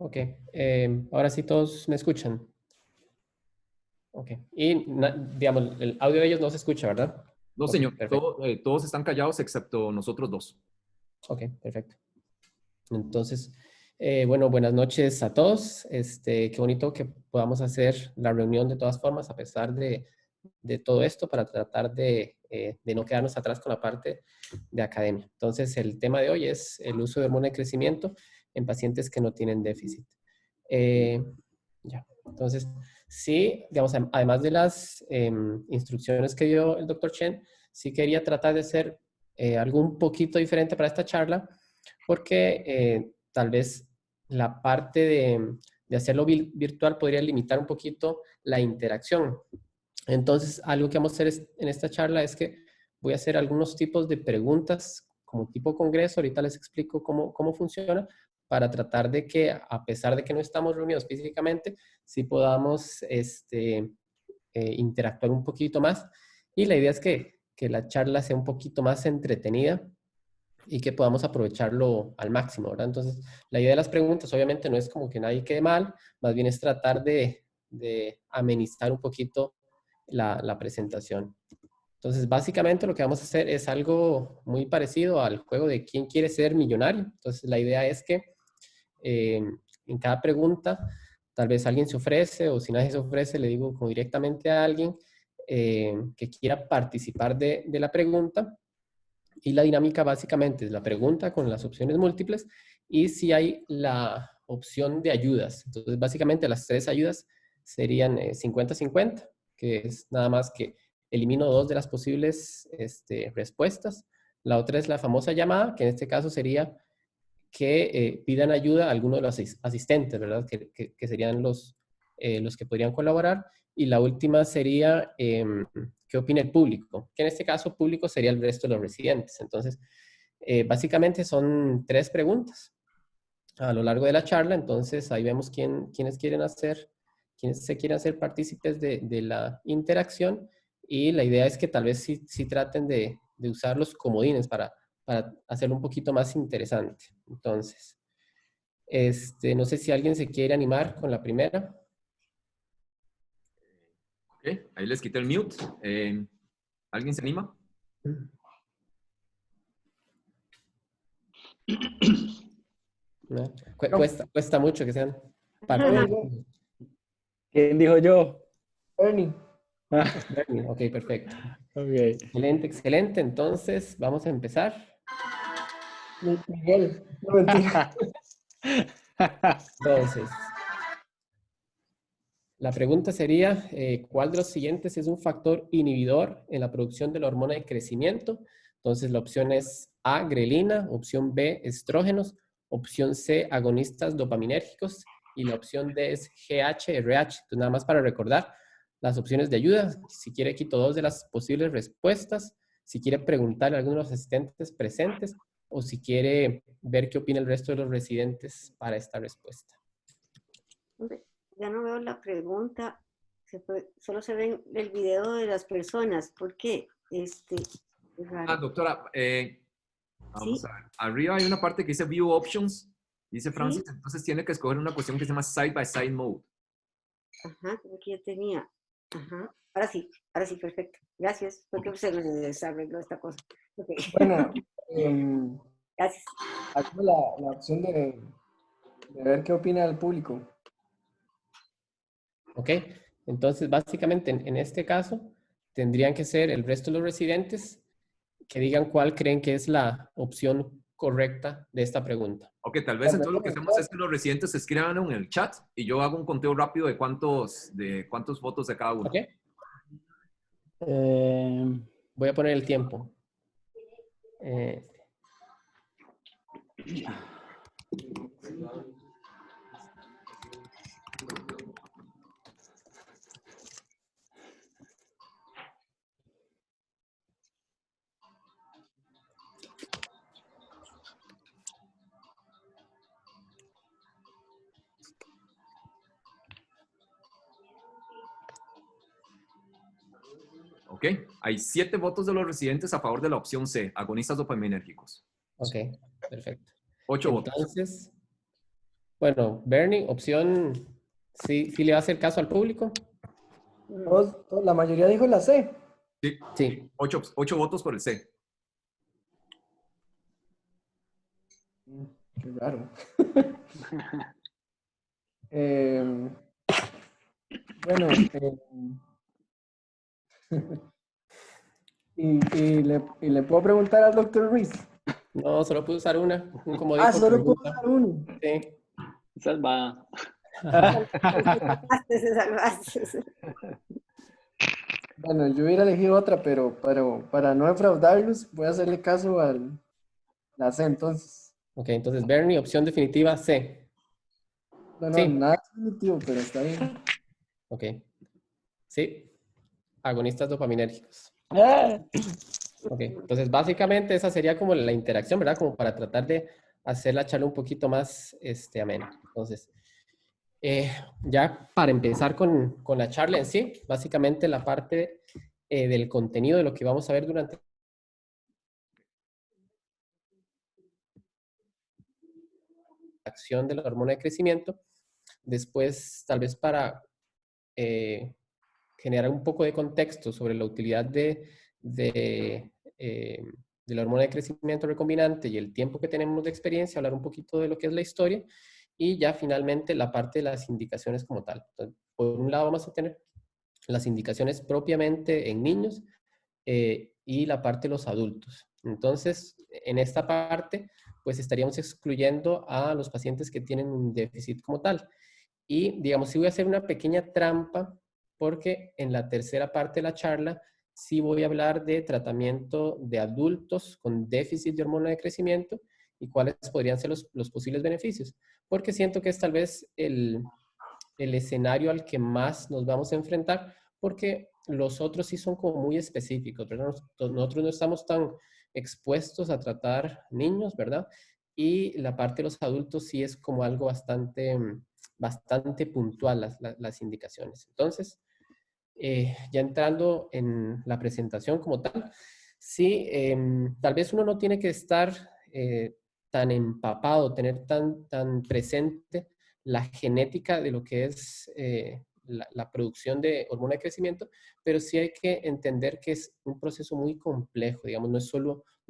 Ok, ahora sí todos me escuchan. Ok, y digamos, el audio de ellos no se escucha, ¿verdad? No, Ok, señor. perfecto. Todos están callados excepto nosotros dos. Ok, perfecto. Entonces, bueno, buenas noches a todos. Qué bonito que podamos hacer la reunión de todas formas, a pesar de todo esto, para tratar de no quedarnos atrás con la parte de academia. Entonces, el tema de hoy es el uso de hormona de crecimiento en pacientes que no tienen déficit. Ya, entonces, sí, digamos, además de las instrucciones que dio el doctor Chen, sí quería tratar de hacer algo un poquito diferente para esta charla, porque tal vez la parte de hacerlo virtual podría limitar un poquito la interacción. Entonces, algo que vamos a hacer en esta charla es que voy a hacer algunos tipos de preguntas como tipo congreso. Ahorita les explico cómo funciona para tratar de que, a pesar de que no estamos reunidos físicamente, sí podamos interactuar un poquito más. Y la idea es que la charla sea un poquito más entretenida y que podamos aprovecharlo al máximo, ¿verdad? Entonces, la idea de las preguntas obviamente no es como que nadie quede mal, más bien es tratar de amenizar un poquito la presentación. Entonces, básicamente lo que vamos a hacer es algo muy parecido al juego de quién quiere ser millonario. Entonces, la idea es que eh, en cada pregunta, tal vez alguien se ofrece o si nadie se ofrece, le digo como directamente a alguien que quiera participar de la pregunta. Y la dinámica básicamente es la pregunta con las opciones múltiples y si hay la opción de ayudas. Entonces, básicamente las tres ayudas serían 50-50, que es nada más que elimino dos de las posibles respuestas. La otra es la famosa llamada, que en este caso sería que pidan ayuda a alguno de los asistentes, ¿verdad? Que serían los que podrían colaborar. Y la última sería qué opina el público, que en este caso público sería el resto de los residentes. Entonces, básicamente son tres preguntas a lo largo de la charla. Entonces, ahí vemos quiénes quiénes se quieren hacer partícipes de la interacción. Y la idea es que tal vez sí traten de usar los comodines para hacerlo un poquito más interesante. Entonces, no sé si alguien se quiere animar con la primera. Ok, ahí les quité el mute. ¿Alguien se anima? ¿No? Cuesta mucho que sean Yo, participantes. ¿quién dijo yo? Ernie. Ok, perfecto. Ok. Excelente, excelente. Entonces, vamos a empezar. Miguel. No, mentira. Entonces, la pregunta sería, ¿cuál de los siguientes es un factor inhibidor en la producción de la hormona de crecimiento? Entonces, la opción es A, grelina, opción B, estrógenos, opción C, agonistas dopaminérgicos y la opción D es GH-RH. Entonces, nada más para recordar las opciones de ayuda. Si quiere, quito dos de las posibles respuestas. Si quiere preguntarle a alguno de los asistentes presentes o si quiere ver qué opina el resto de los residentes para esta respuesta. Ya no veo la pregunta, solo se ve el video de las personas. ¿Por qué? Es raro. Doctora, vamos ¿Sí? a ver. Arriba hay una parte que dice View Options, dice Francis, ¿Sí? entonces tiene que escoger una cuestión que se llama Side by Side Mode. Ajá, creo que ya tenía. Ajá. Ahora sí, perfecto. Gracias, porque se me desarregló esta cosa. Okay. Bueno, Gracias. aquí la opción de ver qué opina el público. ¿Ok? Entonces, básicamente, en este caso, tendrían que ser el resto de los residentes que digan cuál creen que es la opción correcta de esta pregunta. Ok, tal vez entonces lo que hacemos es que los residentes escriban en el chat y yo hago un conteo rápido de cuántos votos de cada uno. ¿Ok? Eh, Voy a poner el tiempo. Eh, Ok, hay 7 votos de los residentes a favor de la opción C, agonistas dopaminérgicos. ok, perfecto. 8 votos. Entonces, Bueno, Bernie, opción, sí le va a hacer caso al público. La mayoría dijo la C. Sí, Sí. 8 votos por el C. Qué raro. Eh, bueno, y le puedo preguntar al doctor Ruiz. No, solo puedo usar una, un comodín Ah, por solo puedo pregunta. dar uno. Sí. Salva. Se salvaste. Bueno, yo hubiera elegido otra, pero para no defraudarlos, voy a hacerle caso a la C entonces. Ok, entonces Bernie, opción definitiva C. No, no, Sí. nada definitivo, pero está bien. Ok. Sí. Agonistas dopaminérgicos. Ok, entonces básicamente esa sería como la interacción, ¿verdad? Como para tratar de hacer la charla un poquito más amena. Entonces, ya para empezar con la charla en sí, básicamente la parte del contenido de lo que vamos a ver durante la acción de la hormona de crecimiento. Después, tal vez para generar un poco de contexto sobre la utilidad eh, de la hormona de crecimiento recombinante y el tiempo que tenemos de experiencia, hablar un poquito de lo que es la historia y ya finalmente la parte de las indicaciones como tal. Entonces, por un lado vamos a tener las indicaciones propiamente en niños y la parte de los adultos. Entonces, en esta parte, pues estaríamos excluyendo a los pacientes que tienen un déficit como tal. Y, digamos, sí voy a hacer una pequeña trampa porque en la tercera parte de la charla sí voy a hablar de tratamiento de adultos con déficit de hormona de crecimiento y cuáles podrían ser los posibles beneficios. Porque siento que es tal vez el escenario al que más nos vamos a enfrentar, porque los otros sí son como muy específicos, ¿verdad? Nosotros no estamos tan expuestos a tratar niños, ¿verdad? Y la parte de los adultos sí es como algo bastante puntual las indicaciones. Entonces, ya entrando en la presentación como tal, sí, tal vez uno no tiene que estar tan empapado, tener tan presente la genética de lo que es la producción de hormona de crecimiento, pero sí hay que entender que es un proceso muy complejo, digamos, no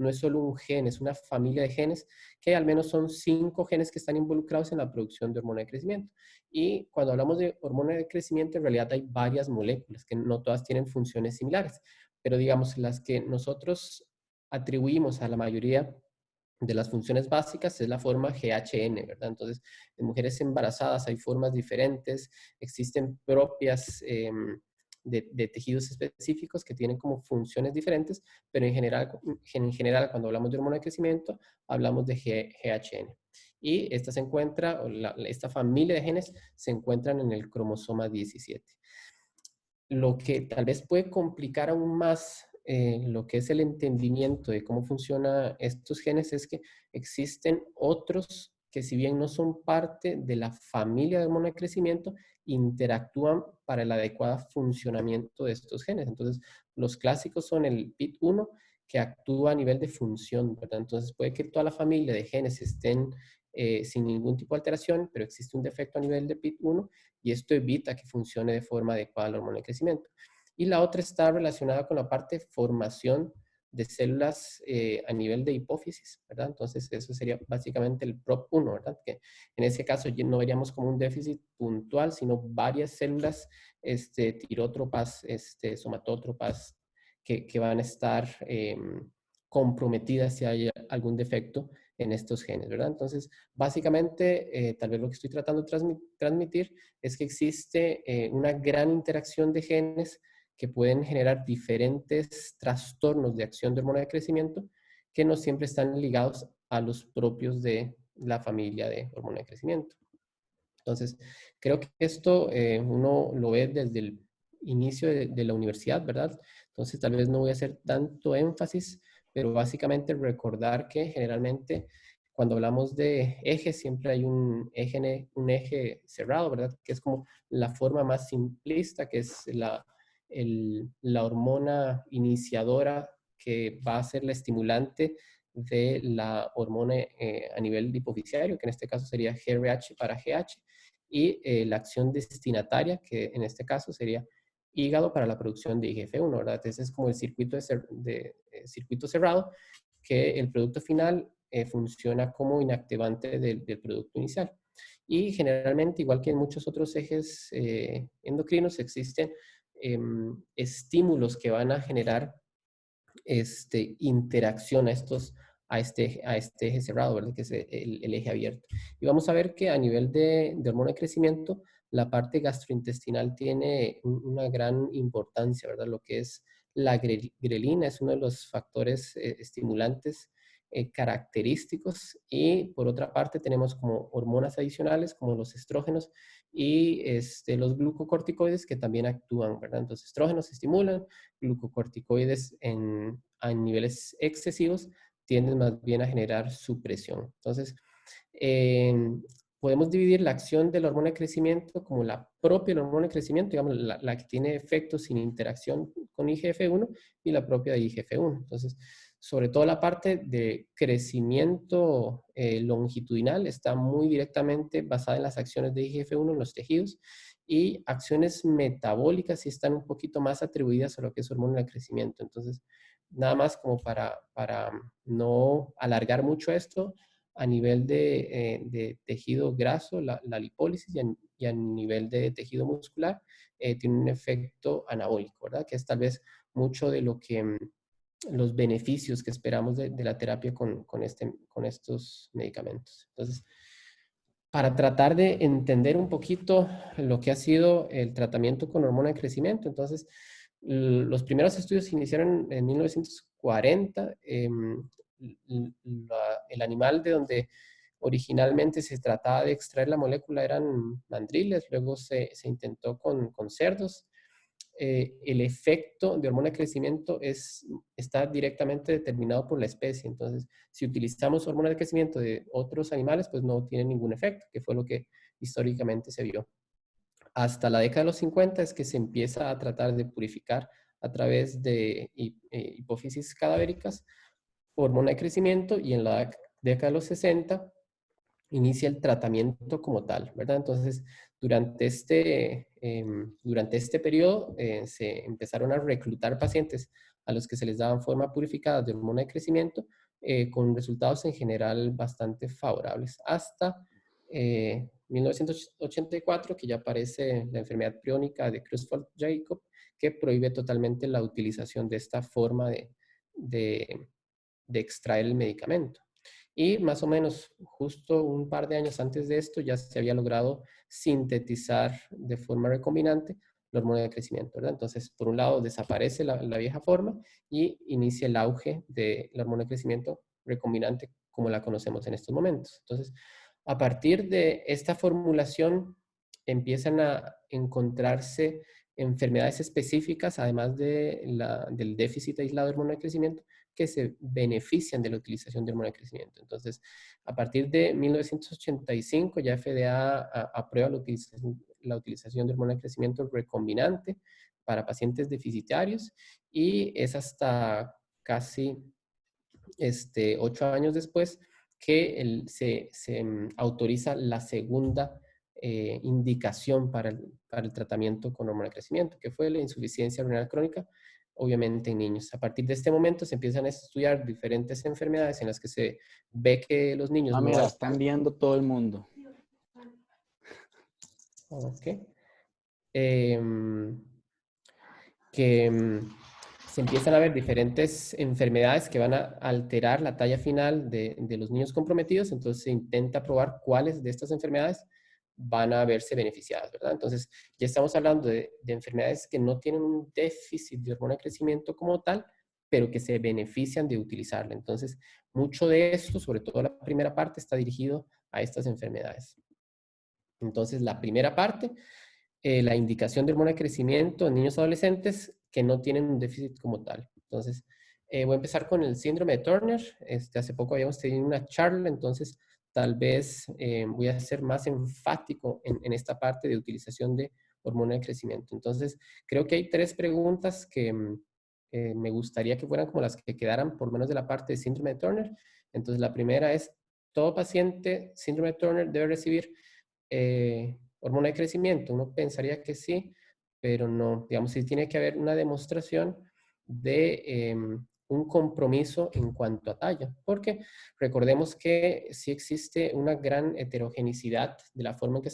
es solo un gen, es una familia de genes que al menos son 5 genes que están involucrados en la producción de hormona de crecimiento. Y cuando hablamos de hormona de crecimiento, en realidad hay varias moléculas que no todas tienen funciones similares, pero digamos las que nosotros atribuimos a la mayoría de las funciones básicas es la forma GHN, ¿verdad? Entonces, en mujeres embarazadas hay formas diferentes, existen propias de tejidos específicos que tienen como funciones diferentes, pero en general cuando hablamos de hormona de crecimiento, hablamos de GHN. Y esta se encuentra, esta familia de genes se encuentran en el cromosoma 17. Lo que tal vez puede complicar aún más lo que es el entendimiento de cómo funcionan estos genes es que existen otros que si bien no son parte de la familia de hormona de crecimiento, interactúan para el adecuado funcionamiento de estos genes. Entonces, los clásicos son el PIT1, que actúa a nivel de función, ¿verdad? Entonces, puede que toda la familia de genes estén sin ningún tipo de alteración, pero existe un defecto a nivel de PIT1 y esto evita que funcione de forma adecuada la hormona de crecimiento. Y la otra está relacionada con la parte de formación de células a nivel de hipófisis, ¿verdad? Entonces, eso sería básicamente el PROP1, ¿verdad? Que en ese caso no veríamos como un déficit puntual, sino varias células tirótropas, somatótropas, que van a estar comprometidas si hay algún defecto en estos genes, ¿verdad? Entonces, básicamente, tal vez lo que estoy tratando de transmitir es que existe una gran interacción de genes que pueden generar diferentes trastornos de acción de hormona de crecimiento que no siempre están ligados a los propios de la familia de hormona de crecimiento. Entonces, creo que esto uno lo ve desde el inicio de la universidad, ¿verdad? Entonces, tal vez no voy a hacer tanto énfasis, pero básicamente recordar que generalmente cuando hablamos de ejes siempre hay un eje cerrado, ¿verdad? Que es como la forma más simplista, que es la hormona iniciadora que va a ser la estimulante de la hormona a nivel hipofisiario, que en este caso sería GRH para GH, y la acción destinataria, que en este caso sería hígado para la producción de IGF-1, ¿verdad? Ese es como el circuito, circuito cerrado, que el producto final funciona como inactivante del producto inicial. Y generalmente, igual que en muchos otros ejes endocrinos, existen estímulos que van a generar interacción a este eje cerrado, ¿verdad? Que es el eje abierto. Y vamos a ver que a nivel de hormona de crecimiento, la parte gastrointestinal tiene una gran importancia, ¿verdad? Lo que es la grelina es uno de los factores estimulantes característicos, y por otra parte tenemos como hormonas adicionales como los estrógenos y los glucocorticoides que también actúan, ¿verdad? Entonces, estrógenos estimulan, glucocorticoides a niveles excesivos tienden más bien a generar supresión. Entonces, podemos dividir la acción de la hormona de crecimiento como la propia hormona de crecimiento, digamos, la que tiene efectos sin interacción con IGF-1, y la propia de IGF-1. Entonces, sobre todo la parte de crecimiento longitudinal está muy directamente basada en las acciones de IGF-1 en los tejidos, y acciones metabólicas sí están un poquito más atribuidas a lo que es hormona de crecimiento. Entonces, nada más como para no alargar mucho esto, a nivel de tejido graso, la lipólisis, y a nivel de tejido muscular, tiene un efecto anabólico, ¿verdad? Que es tal vez mucho de lo que los beneficios que esperamos de la terapia con estos medicamentos. Entonces, para tratar de entender un poquito lo que ha sido el tratamiento con hormona de crecimiento, entonces, los primeros estudios se iniciaron en 1940. El animal de donde originalmente se trataba de extraer la molécula eran mandriles, luego se intentó con cerdos. El efecto de hormona de crecimiento está directamente determinado por la especie. Entonces, si utilizamos hormona de crecimiento de otros animales, pues no tiene ningún efecto, que fue lo que históricamente se vio. Hasta la década de los 50 es que se empieza a tratar de purificar a través de hipófisis cadavéricas hormona de crecimiento, y en la década de los 60 inicia el tratamiento como tal, ¿verdad? Entonces, durante este periodo se empezaron a reclutar pacientes a los que se les daban forma purificada de hormona de crecimiento, con resultados en general bastante favorables, hasta 1984, que ya aparece la enfermedad priónica de Creutzfeldt-Jakob, que prohíbe totalmente la utilización de esta forma de extraer el medicamento. Y más o menos justo un par de años antes de esto ya se había logrado sintetizar de forma recombinante la hormona de crecimiento, ¿verdad? Entonces, por un lado, desaparece la vieja forma y inicia el auge de la hormona de crecimiento recombinante como la conocemos en estos momentos. Entonces, a partir de esta formulación empiezan a encontrarse enfermedades específicas, además del déficit aislado de hormona de crecimiento, que se benefician de la utilización de hormona de crecimiento. Entonces, a partir de 1985 ya FDA aprueba la utilización de hormona de crecimiento recombinante para pacientes deficitarios, y es hasta casi 8 años después que se autoriza la segunda indicación para el tratamiento con hormona de crecimiento, que fue la insuficiencia renal crónica, obviamente en niños. A partir de este momento se empiezan a estudiar diferentes enfermedades en las que se ve que los niños Ah, mira, están viendo todo el mundo. Ok. Se empiezan a ver diferentes enfermedades que van a alterar la talla final de los niños comprometidos. Entonces se intenta probar cuáles de estas enfermedades van a verse beneficiadas, ¿verdad? Entonces ya estamos hablando de enfermedades que no tienen un déficit de hormona de crecimiento como tal, pero que se benefician de utilizarla. Entonces, mucho de esto, sobre todo la primera parte, está dirigido a estas enfermedades. Entonces, la primera parte, la indicación de hormona de crecimiento en niños adolescentes que no tienen un déficit como tal. Entonces, voy a empezar con el síndrome de Turner. Hace poco habíamos tenido una charla, entonces tal vez voy a ser más enfático en esta parte de utilización de hormona de crecimiento. Entonces, creo que hay 3 preguntas que me gustaría que fueran como las que quedaran por lo menos de la parte de síndrome de Turner. Entonces, la primera es, todo paciente síndrome de Turner debe recibir hormona de crecimiento. Uno pensaría que sí, pero no. Digamos, sí tiene que haber una demostración de un compromiso en cuanto a talla, porque recordemos que sí existe una gran heterogeneidad de la forma en que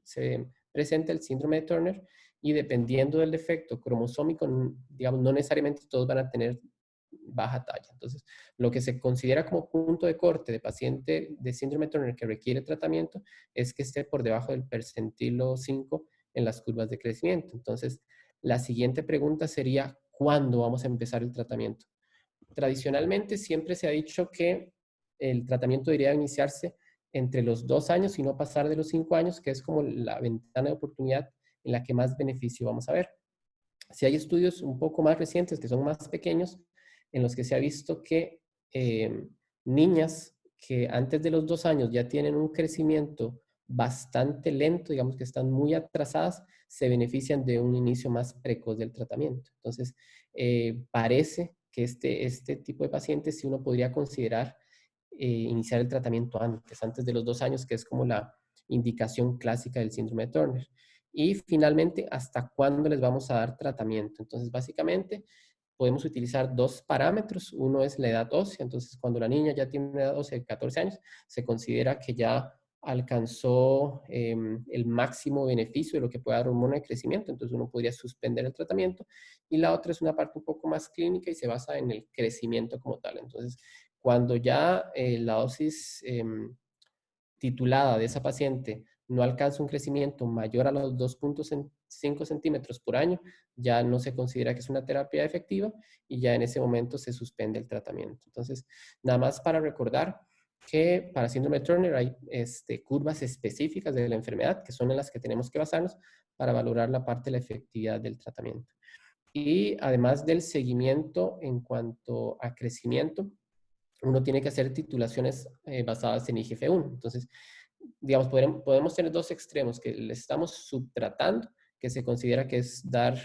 se presenta el síndrome de Turner, y dependiendo del defecto cromosómico, digamos, no necesariamente todos van a tener baja talla. Entonces, lo que se considera como punto de corte de paciente de síndrome de Turner que requiere tratamiento es que esté por debajo del percentilo 5 en las curvas de crecimiento. Entonces, la siguiente pregunta sería, ¿cuándo vamos a empezar el tratamiento? Tradicionalmente siempre se ha dicho que el tratamiento debería iniciarse entre los 2 años y no pasar de los 5 años, que es como la ventana de oportunidad en la que más beneficio vamos a ver. Si hay estudios un poco más recientes, que son más pequeños, en los que se ha visto que niñas que antes de los 2 años ya tienen un crecimiento bastante lento, digamos que están muy atrasadas, se benefician de un inicio más precoz del tratamiento. Entonces, parece que este tipo de pacientes sí uno podría considerar iniciar el tratamiento antes de los 2 años, que es como la indicación clásica del síndrome de Turner. Y finalmente, ¿hasta cuándo les vamos a dar tratamiento? Entonces, básicamente, podemos utilizar 2 parámetros. Uno es la edad ósea. Entonces, cuando la niña ya tiene una edad ósea de 14 años, se considera que ya alcanzó el máximo beneficio de lo que puede dar hormona de crecimiento. Entonces, uno podría suspender el tratamiento. Y la otra es una parte un poco más clínica y se basa en el crecimiento como tal. Entonces, cuando ya la dosis titulada de esa paciente no alcanza un crecimiento mayor a los 2.5 centímetros por año, ya no se considera que es una terapia efectiva y ya en ese momento se suspende el tratamiento. Entonces, nada más para recordar que para síndrome de Turner hay curvas específicas de la enfermedad que son en las que tenemos que basarnos para valorar la parte de la efectividad del tratamiento. Y además del seguimiento en cuanto a crecimiento, uno tiene que hacer titulaciones basadas en IGF-1. Entonces, digamos, podemos tener 2 extremos, que le estamos subtratando, que se considera que es dar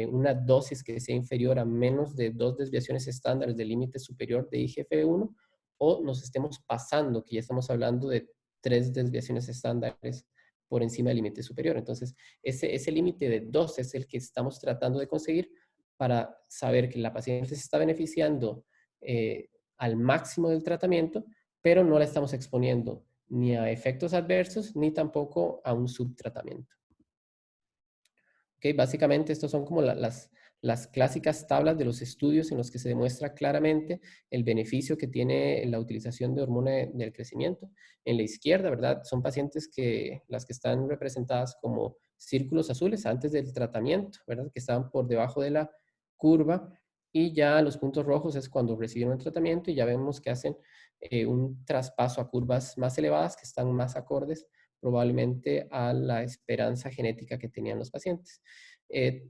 una dosis que sea inferior a menos de 2 desviaciones estándares del límite superior de IGF-1, o nos estemos pasando, que ya estamos hablando de 3 desviaciones estándares por encima del límite superior. Entonces, ese límite de 2 es el que estamos tratando de conseguir para saber que la paciente se está beneficiando al máximo del tratamiento, pero no la estamos exponiendo ni a efectos adversos, ni tampoco a un subtratamiento. Okay, básicamente, estos son como las clásicas tablas de los estudios en los que se demuestra claramente el beneficio que tiene la utilización de hormona del crecimiento. En la izquierda, ¿verdad? Son pacientes las que están representadas como círculos azules antes del tratamiento, ¿verdad? Que estaban por debajo de la curva, y ya los puntos rojos es cuando recibieron el tratamiento y ya vemos que hacen un traspaso a curvas más elevadas que están más acordes probablemente a la esperanza genética que tenían los pacientes.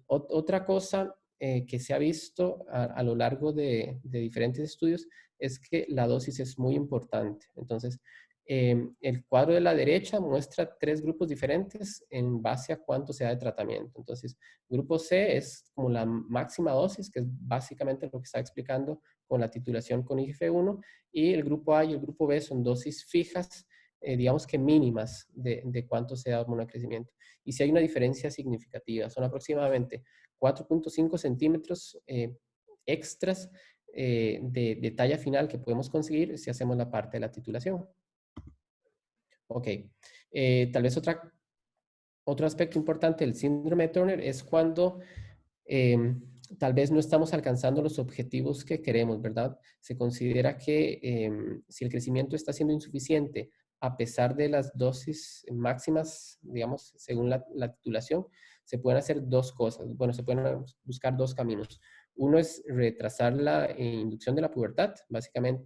Otra cosa que se ha visto a lo largo de diferentes estudios es que la dosis es muy importante. Entonces, el cuadro de la derecha muestra 3 grupos diferentes en base a cuánto se da de tratamiento. Entonces, grupo C es como la máxima dosis, que es básicamente lo que está explicando con la titulación con IGF-1, y el grupo A y el grupo B son dosis fijas, digamos que mínimas de cuánto se da hormona de crecimiento. Y si hay una diferencia significativa, son aproximadamente 4.5 centímetros extras de talla final que podemos conseguir si hacemos la parte de la titulación. Ok, tal vez otro aspecto importante del síndrome de Turner es cuando tal vez no estamos alcanzando los objetivos que queremos, ¿verdad? Se considera que si el crecimiento está siendo insuficiente a pesar de las dosis máximas, digamos, según la titulación, se pueden hacer 2 cosas. Bueno, se pueden buscar 2 caminos. Uno es retrasar la inducción de la pubertad. Básicamente,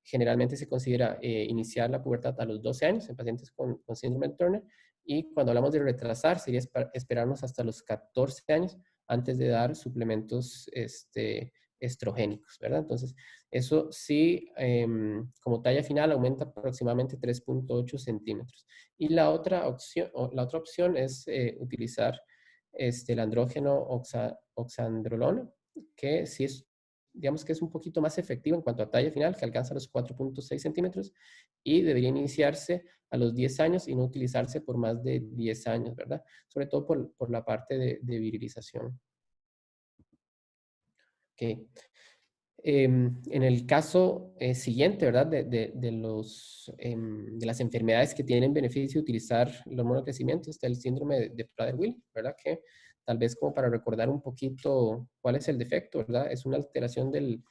generalmente se considera iniciar la pubertad a los 12 años en pacientes con síndrome de Turner. Y cuando hablamos de retrasar, sería esperarnos hasta los 14 años antes de dar suplementos estrogénicos, ¿verdad? Entonces, eso sí, como talla final, aumenta aproximadamente 3.8 centímetros. Y la otra opción es utilizar el andrógeno oxandrolona, que sí es, digamos que es un poquito más efectivo en cuanto a talla final, que alcanza los 4.6 centímetros, y debería iniciarse a los 10 años y no utilizarse por más de 10 años, ¿verdad? Sobre todo por la parte de virilización. Okay. En el caso siguiente, ¿verdad? De las enfermedades que tienen beneficio de utilizar el hormona de crecimiento, está el síndrome de Prader-Willi, ¿verdad? Que tal vez como para recordar un poquito cuál es el defecto, ¿verdad? Es una alteración del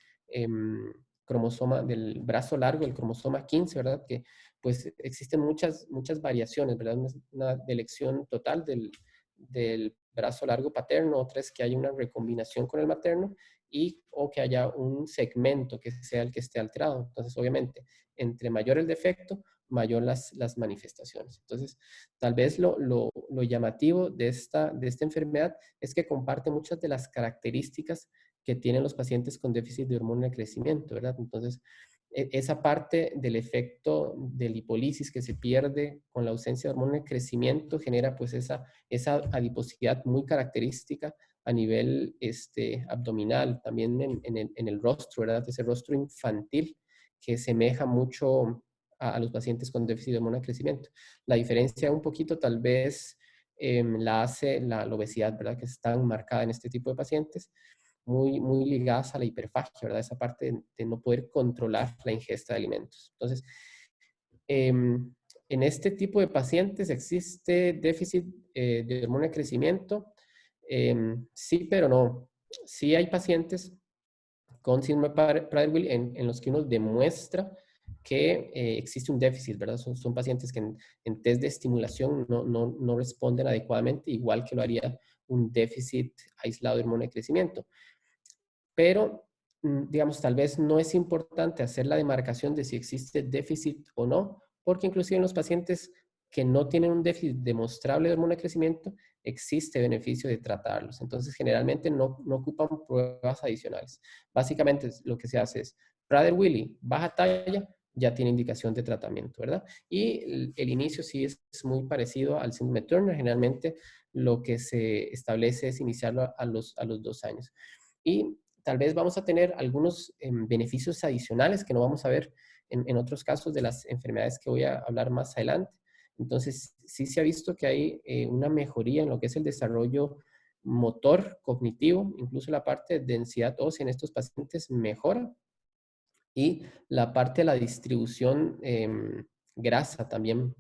cromosoma, del brazo largo, el cromosoma 15, ¿verdad? Que pues existen muchas variaciones, ¿verdad? Una delección total del brazo largo paterno, otra es que hay una recombinación con el materno, o que haya un segmento que sea el que esté alterado. Entonces, obviamente, entre mayor el defecto, mayor las manifestaciones. Entonces, tal vez lo llamativo de esta enfermedad es que comparte muchas de las características que tienen los pacientes con déficit de hormona de crecimiento, ¿verdad? Entonces, esa parte del efecto de lipólisis que se pierde con la ausencia de hormona de crecimiento genera pues esa adiposidad muy característica a nivel abdominal, también en el rostro, ¿verdad? Ese rostro infantil que semeja mucho a los pacientes con déficit de hormona de crecimiento. La diferencia un poquito tal vez la hace la obesidad, ¿verdad? Que es tan marcada en este tipo de pacientes, muy ligadas a la hiperfagia, ¿verdad? Esa parte de no poder controlar la ingesta de alimentos. Entonces, en este tipo de pacientes existe déficit de hormona de crecimiento. Sí, pero no. Sí hay pacientes con síndrome de Prader-Willi en los que uno demuestra que existe un déficit, ¿verdad? Son pacientes que en test de estimulación no responden adecuadamente, igual que lo haría un déficit aislado de hormona de crecimiento. Pero, digamos, tal vez no es importante hacer la demarcación de si existe déficit o no, porque inclusive en los pacientes que no tienen un déficit demostrable de hormona de crecimiento, existe beneficio de tratarlos. Entonces, generalmente no ocupan pruebas adicionales. Básicamente, lo que se hace es Prader-Willi, baja talla, ya tiene indicación de tratamiento, ¿verdad? Y el inicio sí es muy parecido al síndrome de Turner. Generalmente, lo que se establece es iniciarlo a los 2 años. Y tal vez vamos a tener algunos beneficios adicionales que no vamos a ver en otros casos de las enfermedades que voy a hablar más adelante. Entonces, sí se ha visto que hay una mejoría en lo que es el desarrollo motor cognitivo, incluso la parte de densidad ósea en estos pacientes mejora, y la parte de la distribución grasa también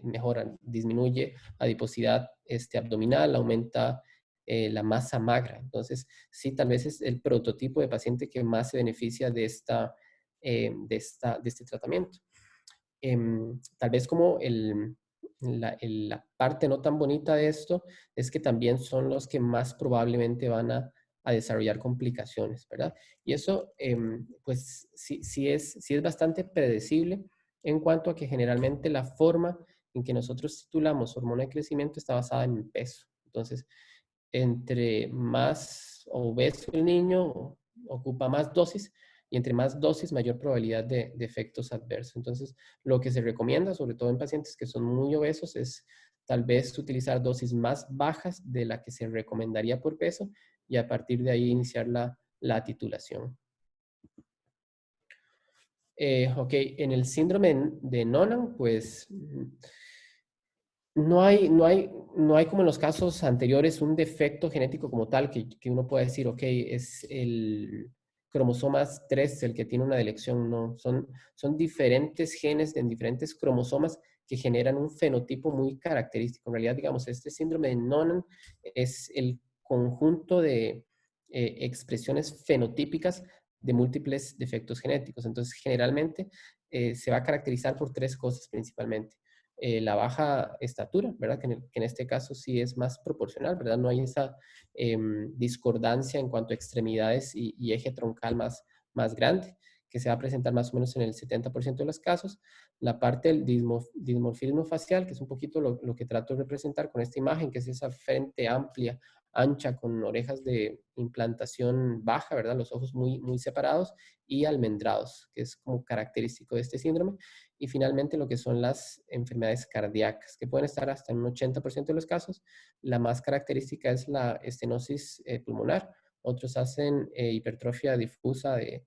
mejora, disminuye adiposidad abdominal, aumenta la masa magra. Entonces, sí, tal vez es el prototipo de paciente que más se beneficia de este tratamiento. Tal vez como la parte no tan bonita de esto es que también son los que más probablemente van a desarrollar complicaciones, ¿verdad? Y eso, pues, sí es bastante predecible en cuanto a que generalmente la forma en que nosotros titulamos hormona de crecimiento está basada en peso. Entonces, entre más obeso el niño, ocupa más dosis, y entre más dosis, mayor probabilidad de efectos adversos. Entonces, lo que se recomienda, sobre todo en pacientes que son muy obesos, es tal vez utilizar dosis más bajas de la que se recomendaría por peso, y a partir de ahí iniciar la titulación. Ok, en el síndrome de Noonan, pues no hay como en los casos anteriores un defecto genético como tal que uno pueda decir, ok, es el cromosoma 3 el que tiene una delección. No, son diferentes genes en diferentes cromosomas que generan un fenotipo muy característico. En realidad, digamos, este síndrome de Noonan es el conjunto de expresiones fenotípicas de múltiples defectos genéticos. Entonces, generalmente se va a caracterizar por 3 cosas principalmente. La baja estatura, ¿verdad? Que en este caso sí es más proporcional, ¿verdad? No hay esa discordancia en cuanto a extremidades y eje troncal más grande, que se va a presentar más o menos en el 70% de los casos. La parte del dismorfismo facial, que es un poquito lo que trato de representar con esta imagen, que es esa frente amplia, ancha, con orejas de implantación baja, ¿verdad? Los ojos muy separados y almendrados, que es como característico de este síndrome. y finalmente lo que son las enfermedades cardíacas, que pueden estar hasta en un 80% de los casos. La más característica es la estenosis pulmonar. Otros hacen hipertrofia difusa de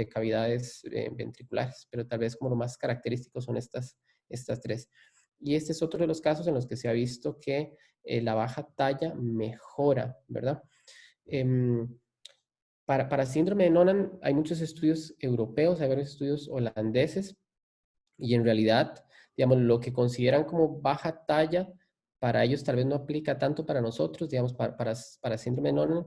cavidades ventriculares, pero tal vez como lo más característico son estas tres. Y este es otro de los casos en los que se ha visto que la baja talla mejora, ¿verdad? Para síndrome de Noonan hay muchos estudios europeos, hay varios estudios holandeses, y en realidad, digamos, lo que consideran como baja talla, para ellos tal vez no aplica tanto para nosotros, digamos, para síndrome de Noonan,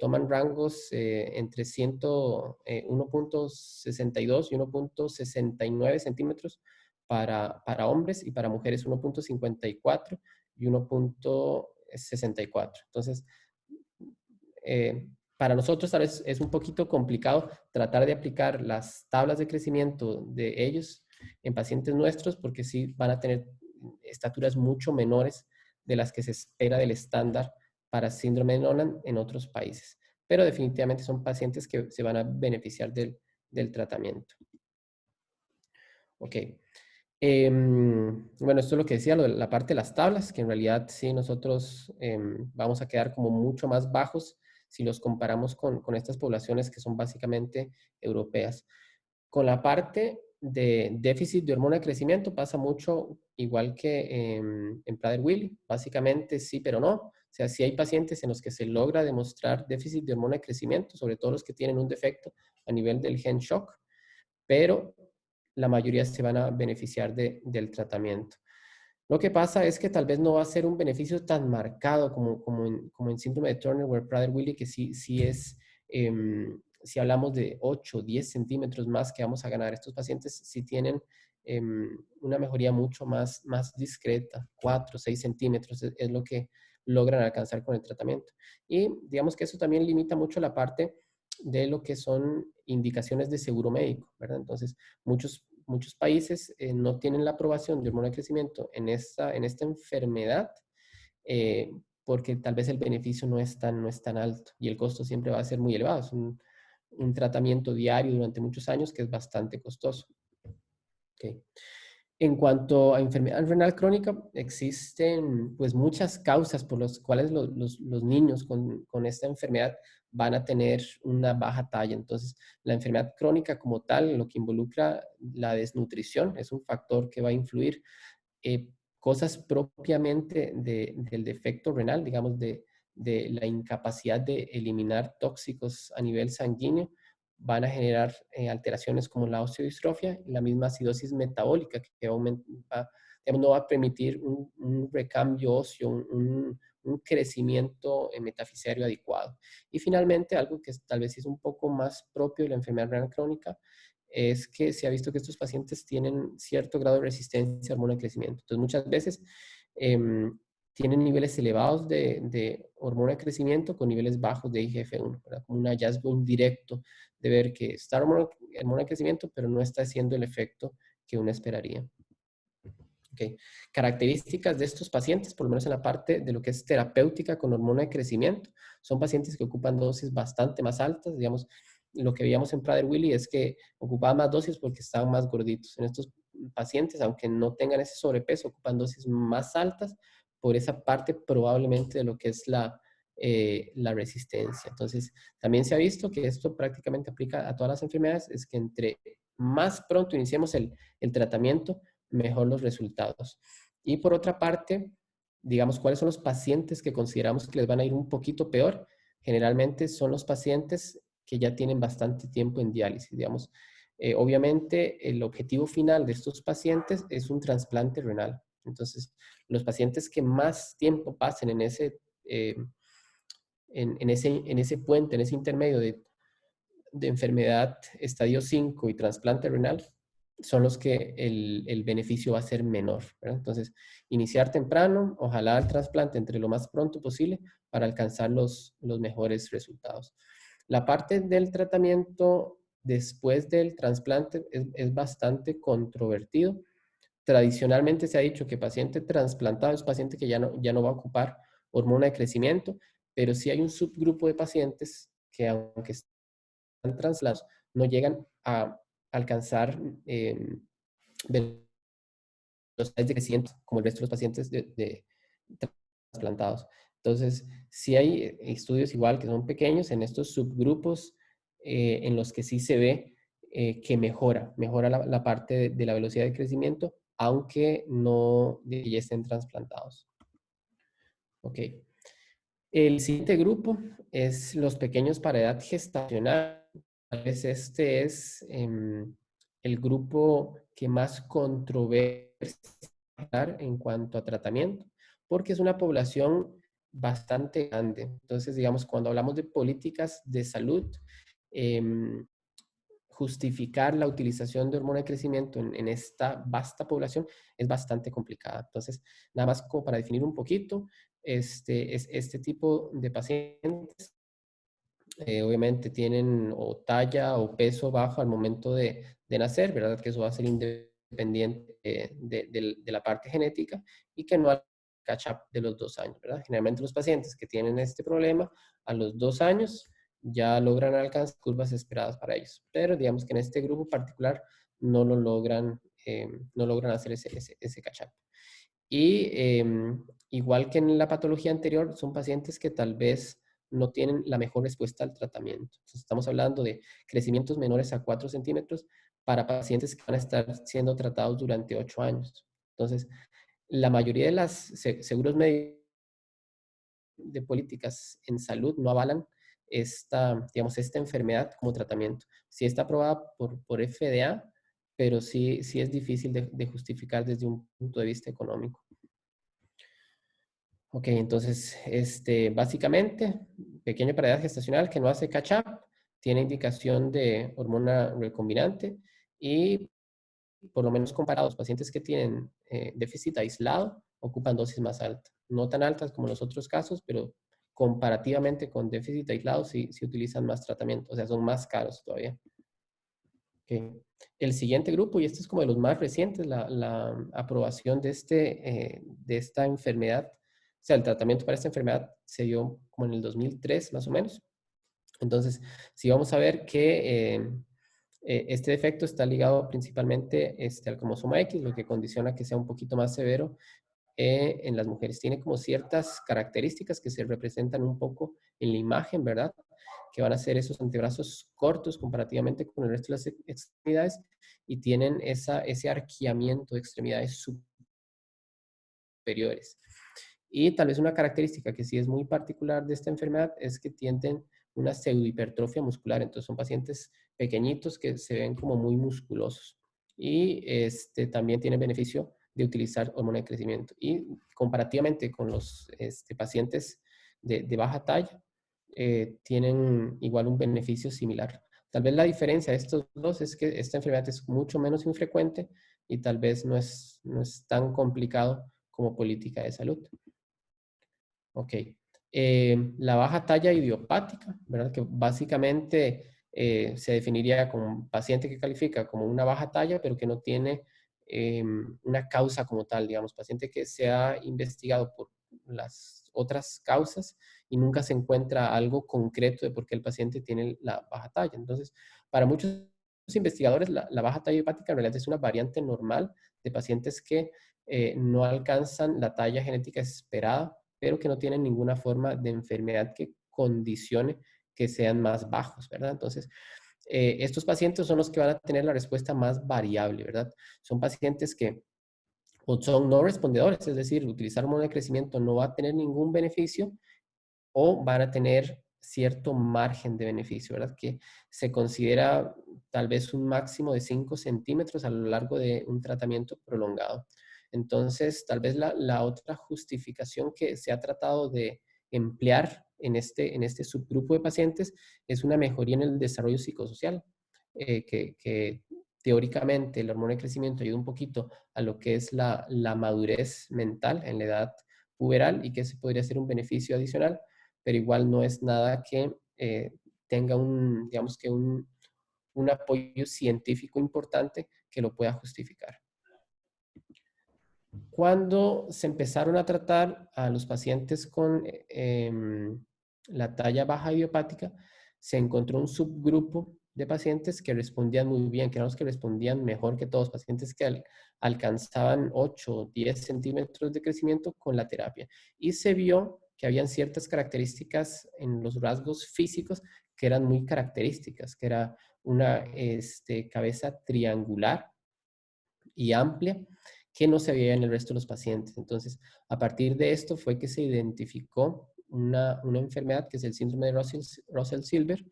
toman rangos entre 1.62 y 1.69 centímetros para hombres, y para mujeres 1.54 y 1.64. Entonces, para nosotros tal vez es un poquito complicado tratar de aplicar las tablas de crecimiento de ellos en pacientes nuestros, porque sí van a tener estaturas mucho menores de las que se espera del estándar para síndrome de Noonan en otros países. Pero definitivamente son pacientes que se van a beneficiar del tratamiento. Ok. Bueno, esto es lo que decía, la parte de las tablas, que en realidad sí nosotros vamos a quedar como mucho más bajos si los comparamos con estas poblaciones que son básicamente europeas. Con la parte de déficit de hormona de crecimiento pasa mucho igual que en Prader-Willi, básicamente sí, pero no. O sea, sí hay pacientes en los que se logra demostrar déficit de hormona de crecimiento, sobre todo los que tienen un defecto a nivel del gen shock, pero la mayoría se van a beneficiar del tratamiento. Lo que pasa es que tal vez no va a ser un beneficio tan marcado como en síndrome de Turner o Prader-Willi, que sí es, si hablamos de 8 o 10 centímetros más que vamos a ganar. Estos pacientes sí tienen una mejoría mucho más discreta, 4 o 6 centímetros es lo que logran alcanzar con el tratamiento. Y digamos que eso también limita mucho la parte de lo que son indicaciones de seguro médico, ¿verdad? Entonces, muchos países no tienen la aprobación de hormona de crecimiento en esta enfermedad porque tal vez el beneficio no es tan alto y el costo siempre va a ser muy elevado. Es un tratamiento diario durante muchos años que es bastante costoso. Okay. En cuanto a enfermedad renal crónica, existen pues muchas causas por las cuales los niños con esta enfermedad van a tener una baja talla. Entonces, la enfermedad crónica como tal, lo que involucra la desnutrición, es un factor que va a influir. Cosas propiamente del defecto renal, digamos, de la incapacidad de eliminar tóxicos a nivel sanguíneo, van a generar alteraciones como la osteodistrofia y la misma acidosis metabólica que digamos, no va a permitir un recambio óseo, un crecimiento metafisiario adecuado. Y finalmente, algo que tal vez es un poco más propio de la enfermedad renal crónica, es que se ha visto que estos pacientes tienen cierto grado de resistencia a hormona de crecimiento. Entonces, muchas veces tienen niveles elevados de hormona de crecimiento con niveles bajos de IGF-1, ¿verdad? Como un hallazgo indirecto de ver que está hormona de crecimiento, pero no está haciendo el efecto que uno esperaría. Okay. Características de estos pacientes, por lo menos en la parte de lo que es terapéutica con hormona de crecimiento, son pacientes que ocupan dosis bastante más altas. Digamos, lo que veíamos en Prader-Willi es que ocupaban más dosis porque estaban más gorditos. En estos pacientes, aunque no tengan ese sobrepeso, ocupan dosis más altas por esa parte probablemente de lo que es la resistencia. Entonces, también se ha visto que esto prácticamente aplica a todas las enfermedades, es que entre más pronto iniciemos el tratamiento, mejor los resultados. Y por otra parte, digamos, ¿cuáles son los pacientes que consideramos que les van a ir un poquito peor? Generalmente son los pacientes que ya tienen bastante tiempo en diálisis, digamos. Obviamente, el objetivo final de estos pacientes es un trasplante renal. Entonces, los pacientes que más tiempo pasen en ese puente, en ese intermedio de enfermedad estadio 5 y trasplante renal, son los que el beneficio va a ser menor, ¿verdad? Entonces, iniciar temprano, ojalá el trasplante entre lo más pronto posible para alcanzar los mejores resultados. La parte del tratamiento después del trasplante es bastante controvertido. Tradicionalmente se ha dicho que paciente trasplantado es paciente que ya no va a ocupar hormona de crecimiento, pero sí hay un subgrupo de pacientes que aunque están traslados, no llegan a alcanzar velocidades de crecimiento como el resto de los pacientes de trasplantados. Entonces, sí hay estudios igual que son pequeños en estos subgrupos en los que sí se ve que mejora la parte de la velocidad de crecimiento, aunque no ya estén trasplantados. Ok. El siguiente grupo es los pequeños para edad gestacional. Este es el grupo que más controversia en cuanto a tratamiento, porque es una población bastante grande. Entonces, digamos, cuando hablamos de políticas de salud, justificar la utilización de hormona de crecimiento en esta vasta población es bastante complicada. Entonces, nada más como para definir un poquito, este tipo de pacientes obviamente tienen o talla o peso bajo al momento de nacer, ¿verdad? Que eso va a ser independiente de la parte genética y que no hay catch-up de los 2 años, ¿verdad? Generalmente los pacientes que tienen este problema a los 2 años ya logran alcanzar curvas esperadas para ellos, pero digamos que en este grupo particular no lo logran, no logran hacer ese catch-up. Y igual que en la patología anterior, son pacientes que tal vez no tienen la mejor respuesta al tratamiento. Entonces, estamos hablando de crecimientos menores a 4 centímetros para pacientes que van a estar siendo tratados durante 8 años. Entonces, la mayoría de los seguros médicos de políticas en salud no avalan digamos, esta enfermedad como tratamiento. Sí está aprobada por FDA, pero sí es difícil de justificar desde un punto de vista económico. Ok, entonces, básicamente, pequeño para edad gestacional que no hace catch-up, tiene indicación de hormona recombinante y, por lo menos comparados, pacientes que tienen déficit aislado ocupan dosis más altas. No tan altas como los otros casos, pero comparativamente con déficit aislado sí utilizan más tratamiento, o sea, son más caros todavía. Okay. El siguiente grupo, y este es como de los más recientes, la aprobación de esta enfermedad, o sea, el tratamiento para esta enfermedad se dio como en el 2003, más o menos. Entonces, si vamos a ver que este defecto está ligado principalmente al cromosoma X, lo que condiciona que sea un poquito más severo en las mujeres. Tiene como ciertas características que se representan un poco en la imagen, ¿verdad? Que van a ser esos antebrazos cortos comparativamente con el resto de las extremidades y tienen ese arqueamiento de extremidades superiores. Y tal vez una característica que sí es muy particular de esta enfermedad es que tienen una pseudohipertrofia muscular. Entonces son pacientes pequeñitos que se ven como muy musculosos. Y también tienen beneficio de utilizar hormona de crecimiento. Y comparativamente con los pacientes de baja talla, tienen igual un beneficio similar. Tal vez la diferencia de estos dos es que esta enfermedad es mucho menos infrecuente y tal vez no es tan complicado como política de salud. Ok. La baja talla idiopática, ¿verdad? Que básicamente se definiría como un paciente que califica como una baja talla, pero que no tiene una causa como tal, digamos, paciente que se ha investigado por las otras causas y nunca se encuentra algo concreto de por qué el paciente tiene la baja talla. Entonces, para muchos investigadores, la baja talla hepática en realidad es una variante normal de pacientes que no alcanzan la talla genética esperada, pero que no tienen ninguna forma de enfermedad que condicione que sean más bajos, ¿verdad? Entonces, estos pacientes son los que van a tener la respuesta más variable, ¿verdad? Son pacientes que o son no respondedores, es decir, utilizar hormona de crecimiento no va a tener ningún beneficio o van a tener cierto margen de beneficio, ¿verdad? Que se considera tal vez un máximo de 5 centímetros a lo largo de un tratamiento prolongado. Entonces, tal vez la otra justificación que se ha tratado de emplear en este subgrupo de pacientes es una mejoría en el desarrollo psicosocial, que teóricamente la hormona de crecimiento ayuda un poquito a lo que es la madurez mental en la edad puberal y que ese podría ser un beneficio adicional, pero igual no es nada que tenga digamos que un apoyo científico importante que lo pueda justificar. Cuando se empezaron a tratar a los pacientes con la talla baja idiopática, se encontró un subgrupo de pacientes que respondían muy bien, que eran los que respondían mejor que todos, pacientes que alcanzaban 8 o 10 centímetros de crecimiento con la terapia. Y se vio que habían ciertas características en los rasgos físicos que eran muy características, que era una cabeza triangular y amplia, que no se veía en el resto de los pacientes. Entonces, a partir de esto fue que se identificó una enfermedad que es el síndrome de Russell-Silver,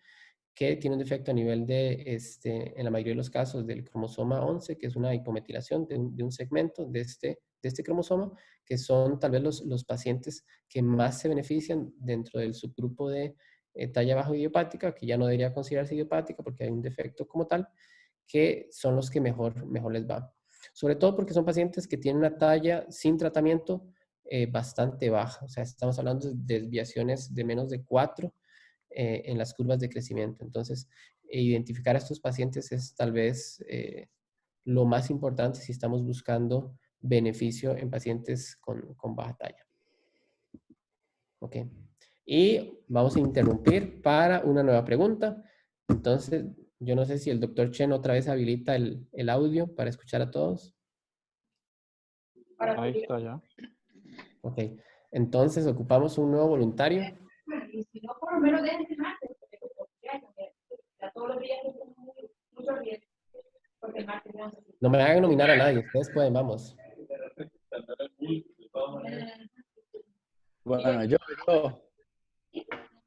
que tiene un defecto a nivel de, en la mayoría de los casos, del cromosoma 11, que es una hipometilación de un segmento de este cromosoma, que son tal vez los pacientes que más se benefician dentro del subgrupo de talla baja idiopática, que ya no debería considerarse idiopática porque hay un defecto como tal, que son los que mejor les va. Sobre todo porque son pacientes que tienen una talla sin tratamiento bastante baja. O sea, estamos hablando de desviaciones de menos de 4 en las curvas de crecimiento. Entonces, identificar a estos pacientes es tal vez lo más importante si estamos buscando beneficio en pacientes con baja talla. Ok. Y vamos a interrumpir para una nueva pregunta. Entonces, yo no sé si el doctor Chen otra vez habilita el audio para escuchar a todos. Ahí está ya. Ok. Entonces, ocupamos un nuevo voluntario. Y si no, por lo menos déjenme martes, porque todos los días es mucho riesgo, porque el martes no se... No me hagan nominar a nadie, ustedes pueden, vamos. Bueno, yo.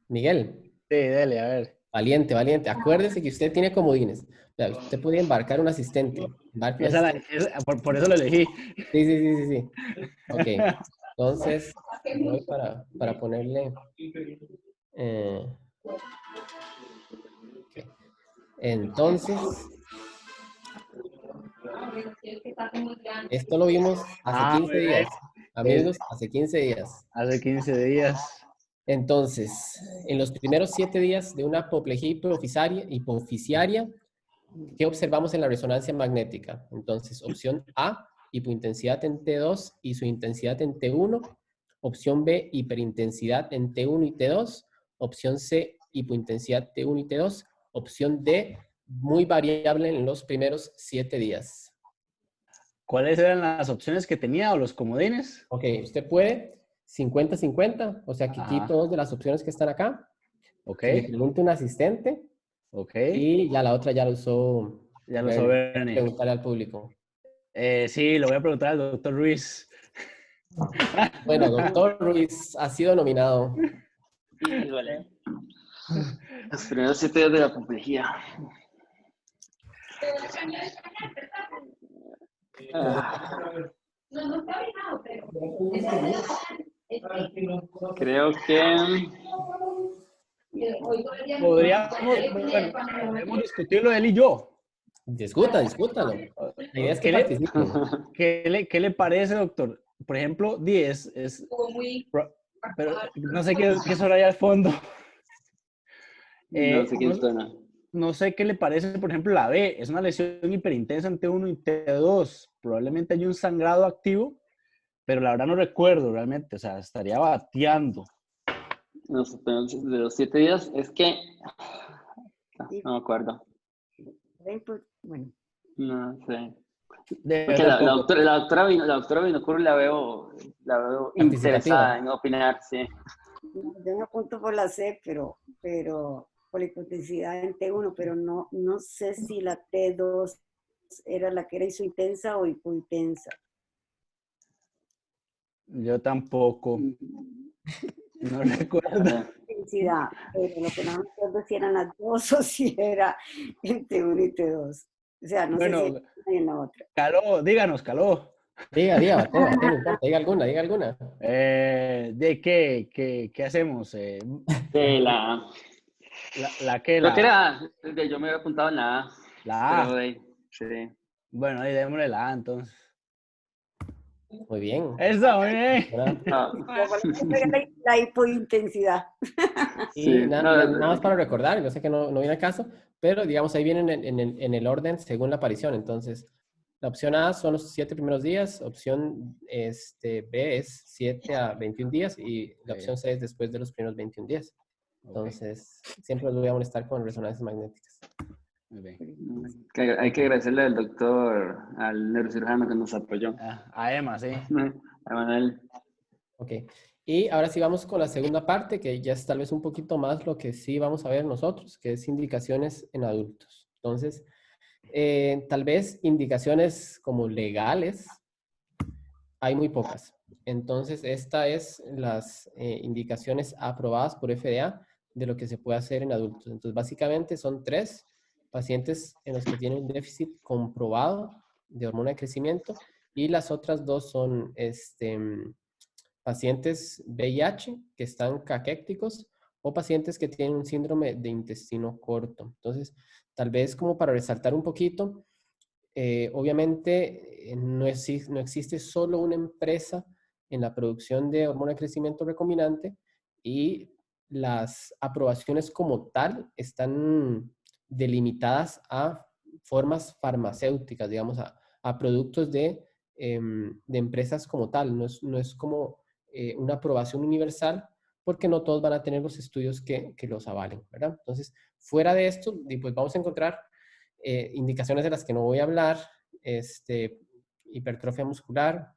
Miguel, Sí, dele, a ver. valiente, valiente. Acuérdese que usted tiene comodines. O sea, usted puede embarcar un asistente. Embarque un asistente. Por eso lo elegí. Sí. Ok. Entonces, voy para ponerle... ok. Entonces, esto lo vimos hace 15 muy bien. días. Amigos, hace 15 días. Hace 15 días. Entonces, en los primeros 7 días de una apoplejía hipoficiaria, ¿qué observamos en la resonancia magnética? Entonces, opción A, hipointensidad en T2 y su intensidad en T1. Opción B, hiperintensidad en T1 y T2. Opción C, hipointensidad T1 y T2. Opción D, muy variable en los primeros 7 días. ¿Cuáles eran las opciones que tenía o los comodines? Ok, usted puede 50-50, o sea que Ajá. quito 2 de las opciones que están acá. Ok. Le pregunto a un asistente. Ok. Y ya la otra ya lo usó. Ya lo usó Bernie. Preguntarle al público. Sí, lo voy a preguntar al doctor Ruiz. Bueno, doctor Ruiz ha sido nominado. Híjole. Los primeros 7 días de la apoplejía. No está fijado, pero... Creo que... Podemos discutirlo él y yo. Discútalo. La idea es que participen. ¿Qué le parece, doctor? Por ejemplo, 10 es... Pero no sé qué es ahora allá al fondo. No sé quién suena. No sé qué le parece, por ejemplo, la B. Es una lesión hiperintensa en T1 y T2. Probablemente hay un sangrado activo, pero la verdad no recuerdo realmente. O sea, estaría bateando. De los 7 días, es que... No me acuerdo. Bueno. No sé. Porque la doctora Vinocur la veo interesada en opinar, sí. Yo me apunto por la C, pero por la hipotensidad en T1, pero no sé si la T2 era la que era isointensa o hipointensa. Yo tampoco. No recuerdo. Intensidad, pero lo que no me acuerdo si eran las dos o si era en T1 y T2. O sea, no sé si en la otra. Caló, díganos, Caló. Diga, no importa, diga alguna. ¿De qué hacemos? De la... ¿La qué? Creo que era... Yo me había apuntado en la A. La A. Pero sí. Bueno, ahí démosle la A, entonces. Muy bien. Eso, muy bien. La hipointensidad. Y Sí, nada más para recordar, yo sé que no viene al caso, pero digamos ahí vienen en el orden según la aparición. Entonces, la opción A son los 7 primeros días, opción B es 7 a 21 días y la opción C es después de los primeros 21 días. Entonces, siempre los voy a molestar con resonancias magnéticas. Muy bien. Hay que agradecerle al doctor, al neurocirujano que nos apoyó. A Emma, sí. A Manuel. Ok. Y ahora sí vamos con la segunda parte, que ya es tal vez un poquito más lo que sí vamos a ver nosotros, que es indicaciones en adultos. Entonces, tal vez indicaciones como legales, hay muy pocas. Entonces, esta es las indicaciones aprobadas por FDA de lo que se puede hacer en adultos. Entonces, básicamente son 3 pacientes en los que tienen un déficit comprobado de hormona de crecimiento y las otras 2 son pacientes VIH que están caquécticos o pacientes que tienen un síndrome de intestino corto. Entonces, tal vez como para resaltar un poquito, obviamente no existe solo una empresa en la producción de hormona de crecimiento recombinante y las aprobaciones como tal están delimitadas a formas farmacéuticas, digamos, a productos de empresas como tal. No es como una aprobación universal porque no todos van a tener los estudios que los avalen, ¿verdad? Entonces, fuera de esto, pues vamos a encontrar indicaciones de las que no voy a hablar, hipertrofia muscular,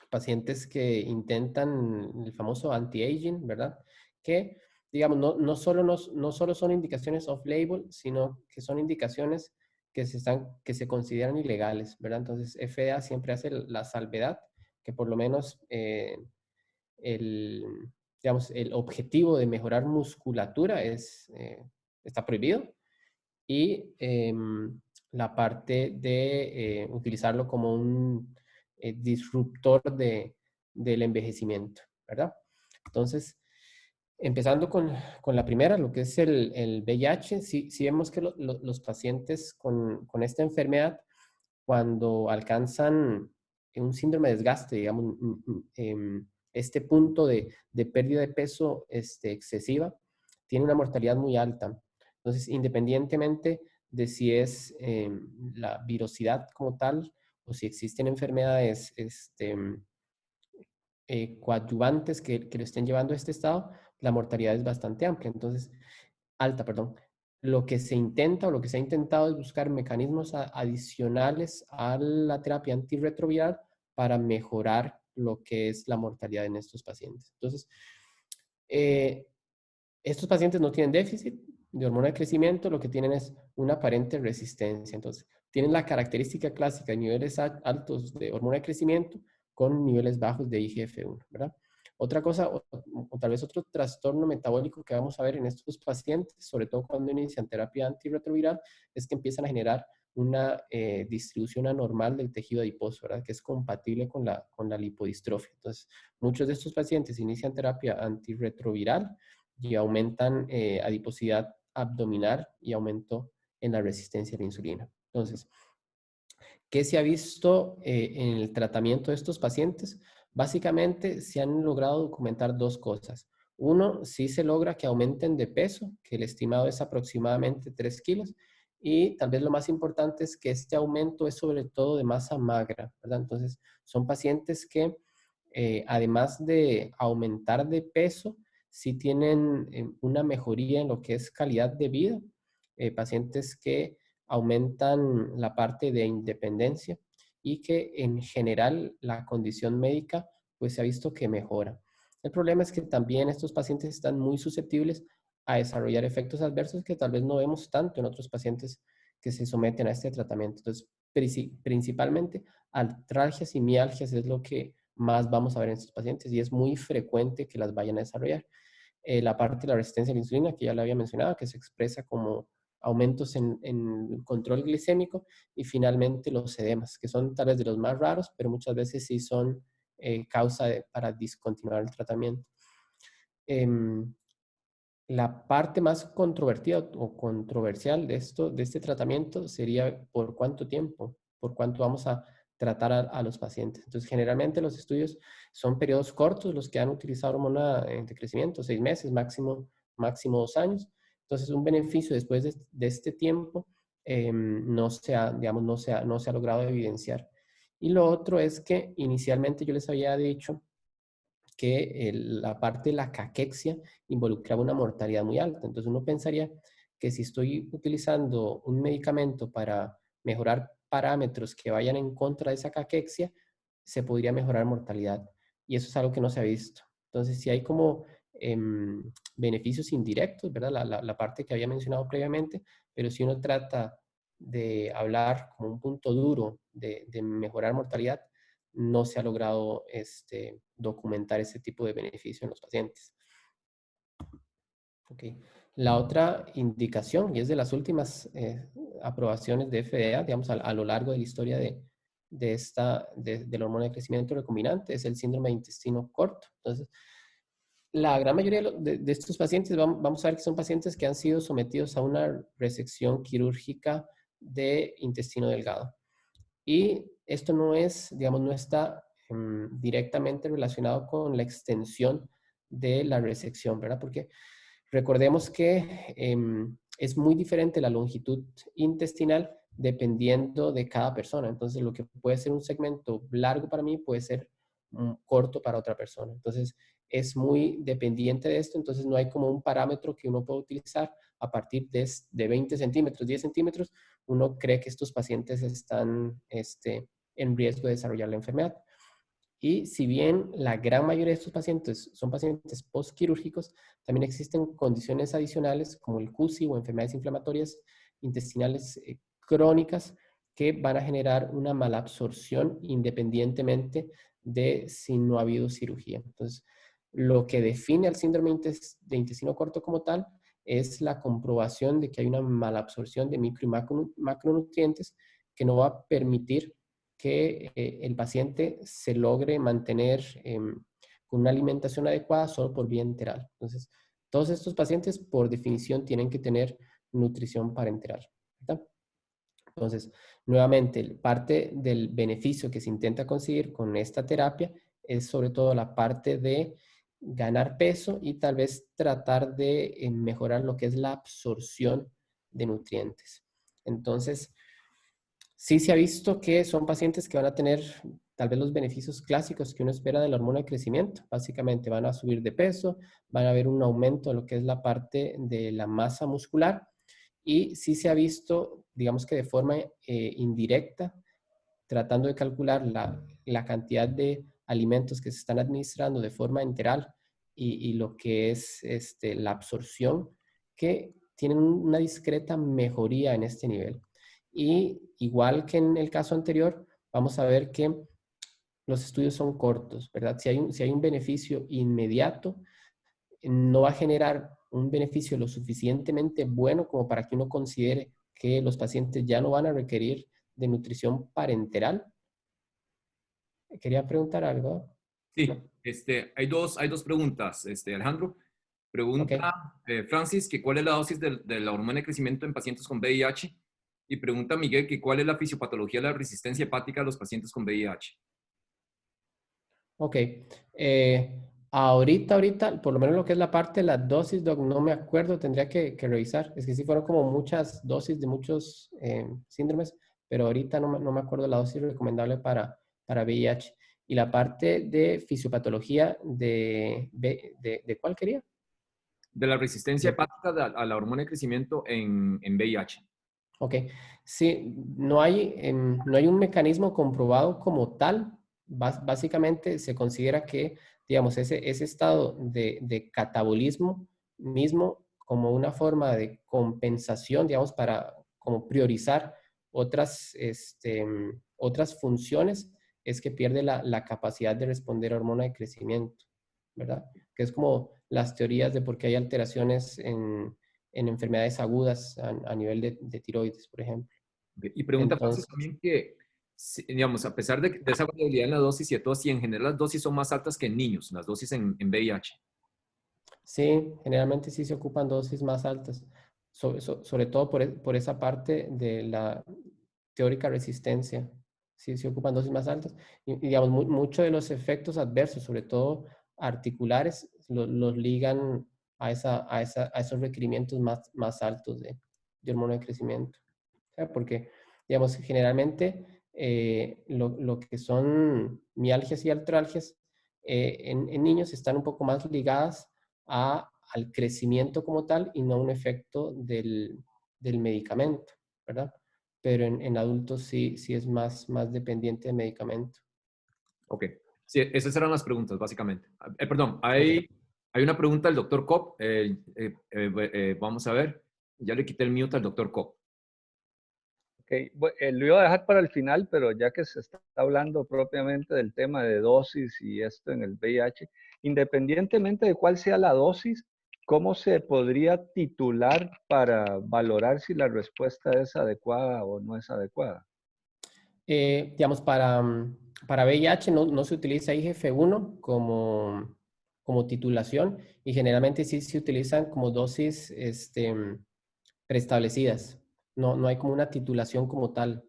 pacientes que intentan el famoso anti-aging, ¿verdad? Que, digamos, no solo son indicaciones off-label, sino que son indicaciones que se consideran ilegales, ¿verdad? Entonces, FDA siempre hace la salvedad que por lo menos el, digamos, el objetivo de mejorar musculatura está prohibido y la parte de utilizarlo como un disruptor del envejecimiento, ¿verdad? Entonces, empezando con la primera, lo que es el VIH, sí vemos que los pacientes con esta enfermedad, cuando alcanzan un síndrome de desgaste, digamos, este punto de pérdida de peso excesiva, tiene una mortalidad muy alta. Entonces, independientemente de si es la virosidad como tal o si existen enfermedades coadyuvantes que lo estén llevando a este estado, la mortalidad es bastante amplia. Entonces, alta, perdón. Lo que se intenta o lo que se ha intentado es buscar mecanismos adicionales a la terapia antirretroviral para mejorar lo que es la mortalidad en estos pacientes. Entonces, estos pacientes no tienen déficit de hormona de crecimiento, lo que tienen es una aparente resistencia. Entonces, tienen la característica clásica de niveles altos de hormona de crecimiento con niveles bajos de IGF-1, ¿verdad? Otra cosa, o tal vez otro trastorno metabólico que vamos a ver en estos pacientes, sobre todo cuando inician terapia antirretroviral, es que empiezan a generar una distribución anormal del tejido adiposo, ¿verdad? Que es compatible con la lipodistrofia. Entonces, muchos de estos pacientes inician terapia antirretroviral y aumentan adiposidad abdominal y aumento en la resistencia a la insulina. Entonces, ¿qué se ha visto en el tratamiento de estos pacientes? Básicamente se han logrado documentar 2 cosas. Uno, sí se logra que aumenten de peso, que el estimado es aproximadamente 3 kilos, y tal vez lo más importante es que este aumento es sobre todo de masa magra, ¿verdad? Entonces, son pacientes que además de aumentar de peso, sí tienen una mejoría en lo que es calidad de vida, pacientes que aumentan la parte de independencia y que en general la condición médica pues se ha visto que mejora. El problema es que también estos pacientes están muy susceptibles a desarrollar efectos adversos que tal vez no vemos tanto en otros pacientes que se someten a este tratamiento. Entonces, principalmente artralgias y mialgias es lo que más vamos a ver en estos pacientes y es muy frecuente que las vayan a desarrollar. La parte de la resistencia a la insulina, que ya la había mencionado, que se expresa como aumentos en el control glicémico y finalmente los edemas, que son tal vez de los más raros, pero muchas veces sí son causa para discontinuar el tratamiento. La parte más controvertida o controversial de este tratamiento sería por cuánto tiempo, por cuánto vamos a tratar a los pacientes. Entonces, generalmente los estudios son periodos cortos, los que han utilizado hormona de crecimiento, 6 meses, máximo 2 años. Entonces, un beneficio después de este tiempo no se ha, digamos, no se ha logrado evidenciar. Y lo otro es que inicialmente yo les había dicho que la parte de la caquexia involucraba una mortalidad muy alta. Entonces uno pensaría que si estoy utilizando un medicamento para mejorar parámetros que vayan en contra de esa caquexia, se podría mejorar mortalidad. Y eso es algo que no se ha visto. Entonces, si hay como beneficios indirectos, ¿verdad? La parte que había mencionado previamente, pero si uno trata de hablar como un punto duro de mejorar mortalidad, no se ha logrado documentar ese tipo de beneficio en los pacientes. Okay. La otra indicación, y es de las últimas aprobaciones de FDA, digamos, a lo largo de la historia de la hormona de crecimiento recombinante, es el síndrome de intestino corto. Entonces, la gran mayoría de estos pacientes, vamos a ver que son pacientes que han sido sometidos a una resección quirúrgica de intestino delgado. Y esto no es, digamos, no está directamente relacionado con la extensión de la resección, ¿verdad? Porque recordemos que es muy diferente la longitud intestinal dependiendo de cada persona. Entonces, lo que puede ser un segmento largo para mí puede ser corto para otra persona. Entonces, es muy dependiente de esto. Entonces, no hay como un parámetro que uno pueda utilizar a partir de 20 centímetros, 10 centímetros. Uno cree que estos pacientes están en riesgo de desarrollar la enfermedad. Y si bien la gran mayoría de estos pacientes son pacientes postquirúrgicos, también existen condiciones adicionales como el CUSI o enfermedades inflamatorias intestinales crónicas que van a generar una malabsorción independientemente de si no ha habido cirugía. Entonces, lo que define al síndrome de intestino corto como tal es la comprobación de que hay una malabsorción de micro y macronutrientes que no va a permitir que el paciente se logre mantener con una alimentación adecuada solo por vía enteral. Entonces, todos estos pacientes, por definición, tienen que tener nutrición parenteral, ¿verdad? Entonces, nuevamente, parte del beneficio que se intenta conseguir con esta terapia es sobre todo la parte de ganar peso y tal vez tratar de mejorar lo que es la absorción de nutrientes. Entonces, sí se ha visto que son pacientes que van a tener tal vez los beneficios clásicos que uno espera de la hormona de crecimiento. Básicamente van a subir de peso, van a haber un aumento de lo que es la parte de la masa muscular y sí se ha visto, digamos que de forma indirecta, tratando de calcular la cantidad de alimentos que se están administrando de forma enteral y lo que es la absorción, que tienen una discreta mejoría en este nivel. Y igual que en el caso anterior, vamos a ver que los estudios son cortos, ¿verdad? Si hay un beneficio inmediato, no va a generar un beneficio lo suficientemente bueno como para que uno considere que los pacientes ya no van a requerir de nutrición parenteral. Quería preguntar algo. Sí, ¿No? hay dos preguntas, Alejandro. Pregunta Francis que cuál es la dosis de la hormona de crecimiento en pacientes con VIH. Y pregunta Miguel que cuál es la fisiopatología de la resistencia hepática de los pacientes con VIH. Ok. Ahorita, por lo menos lo que es la parte de la dosis, Doc, no me acuerdo, tendría que revisar. Es que sí fueron como muchas dosis de muchos síndromes, pero ahorita no me acuerdo la dosis recomendable para VIH. Y la parte de fisiopatología ¿de cuál quería? De la resistencia hepática a la hormona de crecimiento en VIH. Ok. Sí, no hay un mecanismo comprobado como tal. Básicamente se considera que, digamos, ese estado de catabolismo mismo como una forma de compensación, digamos, para como priorizar otras funciones, es que pierde la capacidad de responder a hormona de crecimiento, ¿verdad? Que es como las teorías de por qué hay alteraciones en enfermedades agudas a nivel de tiroides, por ejemplo. Y pregunta Entonces, Francis también que, digamos, a pesar de esa variabilidad en la dosis y de todo, si en general las dosis son más altas que en niños, las dosis en VIH. sí, generalmente sí se ocupan dosis más altas, sobre todo por esa parte de la teórica resistencia. Sí, se ocupan dosis más altas. Y digamos, muchos de los efectos adversos, sobre todo articulares, los ligan a esos requerimientos más altos de hormona de crecimiento. Porque, digamos, generalmente lo que son mialgias y artralgias en niños están un poco más ligadas a al crecimiento como tal y no a un efecto del medicamento, ¿verdad? Pero en adultos sí es más dependiente del medicamento. Ok. Sí, esas eran las preguntas, básicamente. Perdón, hay una pregunta del doctor Kopp. Vamos a ver. Ya le quité el mute al doctor Kopp. Okay. Lo iba a dejar para el final, pero ya que se está hablando propiamente del tema de dosis y esto en el VIH, independientemente de cuál sea la dosis, ¿cómo se podría titular para valorar si la respuesta es adecuada o no es adecuada? Digamos, para VIH no se utiliza IGF-1 como titulación y generalmente sí se utilizan como dosis preestablecidas. No hay como una titulación como tal,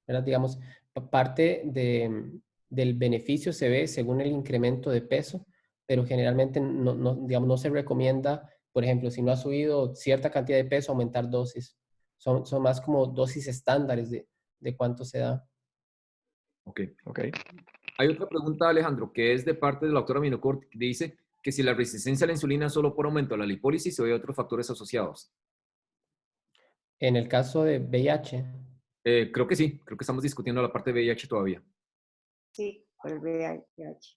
¿verdad? Digamos, parte del beneficio se ve según el incremento de peso, pero generalmente digamos, no se recomienda, por ejemplo, si no ha subido cierta cantidad de peso, aumentar dosis. Son más como dosis estándares de cuánto se da. Ok. Hay otra pregunta, Alejandro, que es de parte de la doctora Minocourt, que dice que si la resistencia a la insulina es solo por aumento de la lipólisis o hay otros factores asociados. En el caso de VIH. Creo que sí, creo que estamos discutiendo la parte de VIH todavía. Sí, por el VIH.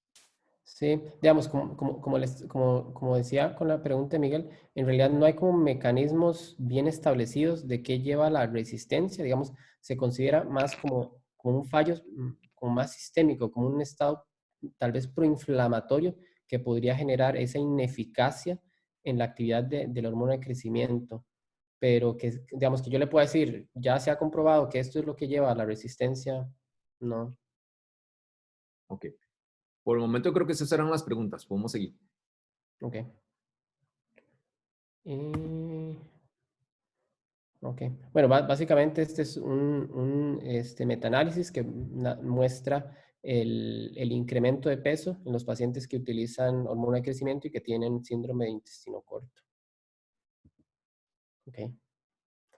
Sí, digamos, como decía con la pregunta de Miguel, en realidad no hay como mecanismos bien establecidos de qué lleva la resistencia, digamos, se considera más como un fallo como más sistémico, como un estado tal vez proinflamatorio que podría generar esa ineficacia en la actividad de la hormona de crecimiento, pero que, digamos, que yo le puedo decir, ya se ha comprobado que esto es lo que lleva a la resistencia, no. Ok. Por el momento creo que esas eran las preguntas. Podemos seguir. Ok. Ok. Bueno, básicamente este es un metaanálisis que muestra el incremento de peso en los pacientes que utilizan hormona de crecimiento y que tienen síndrome de intestino corto. Ok.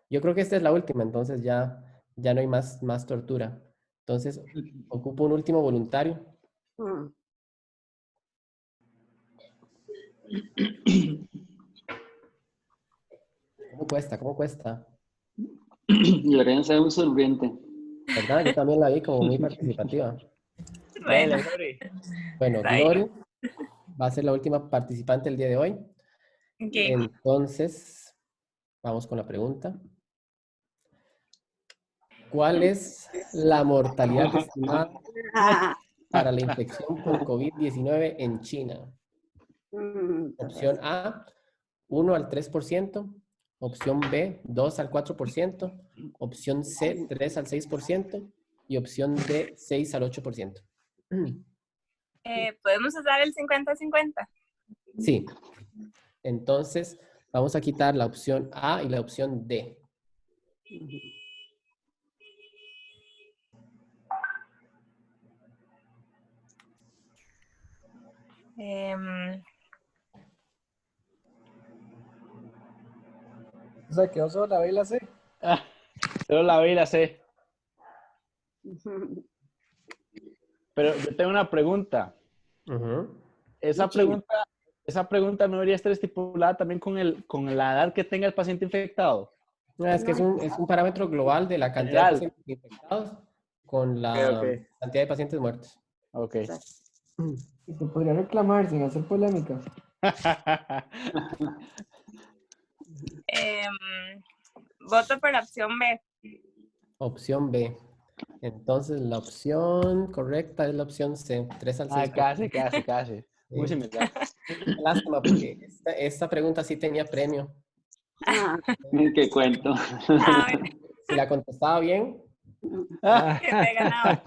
Yo creo que esta es la última, entonces ya no hay más tortura. Entonces, ocupo un último voluntario. ¿Cómo cuesta? ¿Cómo cuesta? Lorenza es un sonriente. ¿Verdad? Yo también la vi como muy participativa. Bueno, Glory. Bueno, Glory va a ser la última participante el día de hoy. Okay. Entonces, vamos con la pregunta. ¿Cuál es la mortalidad estimada para la infección por COVID-19 en China? Opción A, 1 al 3%. Opción B, 2 al 4%. Opción C, 3 al 6%. Y opción D, 6 al 8%. ¿Podemos usar el 50-50? Sí. Entonces, vamos a quitar la opción A y la opción D. O sea, quedó solo la B y la C. Solo la B y la C. Pero yo tengo una pregunta. Esa pregunta no debería estar estipulada también con la edad que tenga el paciente infectado. No, es que es un parámetro global de la cantidad de pacientes infectados con la cantidad de pacientes muertos. Ok. Y se podría reclamar sin hacer polémica. Voto por la opción B. Opción B. Entonces, la opción correcta es la opción C, 3 al 6%. Casi. Muy similar. Lástima, porque esta pregunta sí tenía premio. ¿Qué cuento? Si la contestaba bien, Que te ganaba.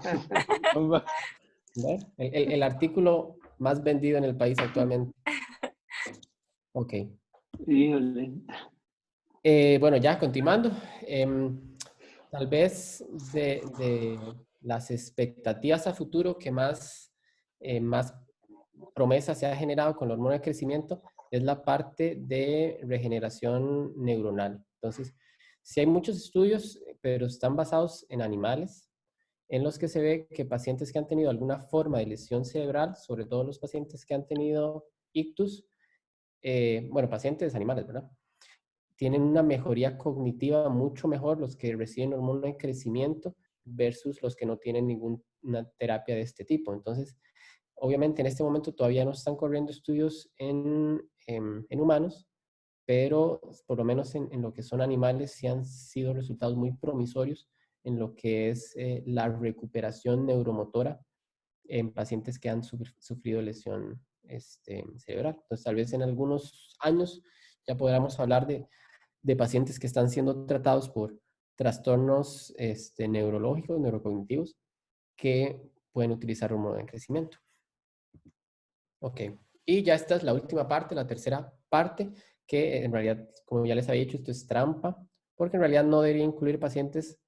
el artículo más vendido en el país actualmente. Ok. Híjole. Bueno, ya continuando. Tal vez de las expectativas a futuro que más promesa se ha generado con la hormona de crecimiento es la parte de regeneración neuronal. Entonces, sí hay muchos estudios, pero están basados en animales, en los que se ve que pacientes que han tenido alguna forma de lesión cerebral, sobre todo los pacientes que han tenido ictus, bueno, pacientes animales, ¿verdad? Tienen una mejoría cognitiva mucho mejor los que reciben hormona de crecimiento versus los que no tienen ninguna terapia de este tipo. Entonces, obviamente en este momento todavía no están corriendo estudios en humanos, pero por lo menos en lo que son animales sí han sido resultados muy promisorios en lo que es la recuperación neuromotora en pacientes que han sufrido lesión cerebral. Entonces, tal vez en algunos años ya podamos hablar de pacientes que están siendo tratados por trastornos neurológicos, neurocognitivos, que pueden utilizar hormona de crecimiento. Ok, y ya esta es la última parte, la tercera parte, que en realidad, como ya les había dicho, esto es trampa, porque en realidad no debería incluir pacientes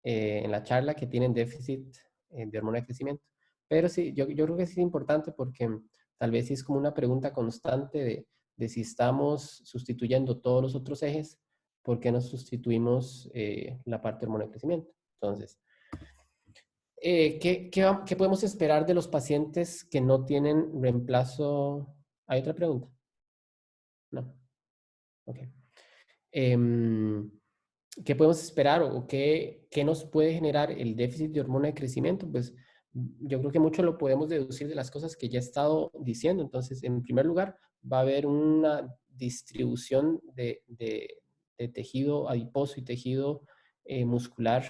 en la charla que tienen déficit de hormona de crecimiento. Pero sí, yo creo que sí es importante porque tal vez sí es como una pregunta constante de si estamos sustituyendo todos los otros ejes, ¿por qué no sustituimos la parte de hormona de crecimiento? Entonces, ¿qué podemos esperar de los pacientes que no tienen reemplazo? ¿Hay otra pregunta? No. Ok. ¿Qué podemos esperar o qué nos puede generar el déficit de hormona de crecimiento? Pues yo creo que mucho lo podemos deducir de las cosas que ya he estado diciendo. Entonces, en primer lugar, va a haber una distribución de tejido adiposo y tejido muscular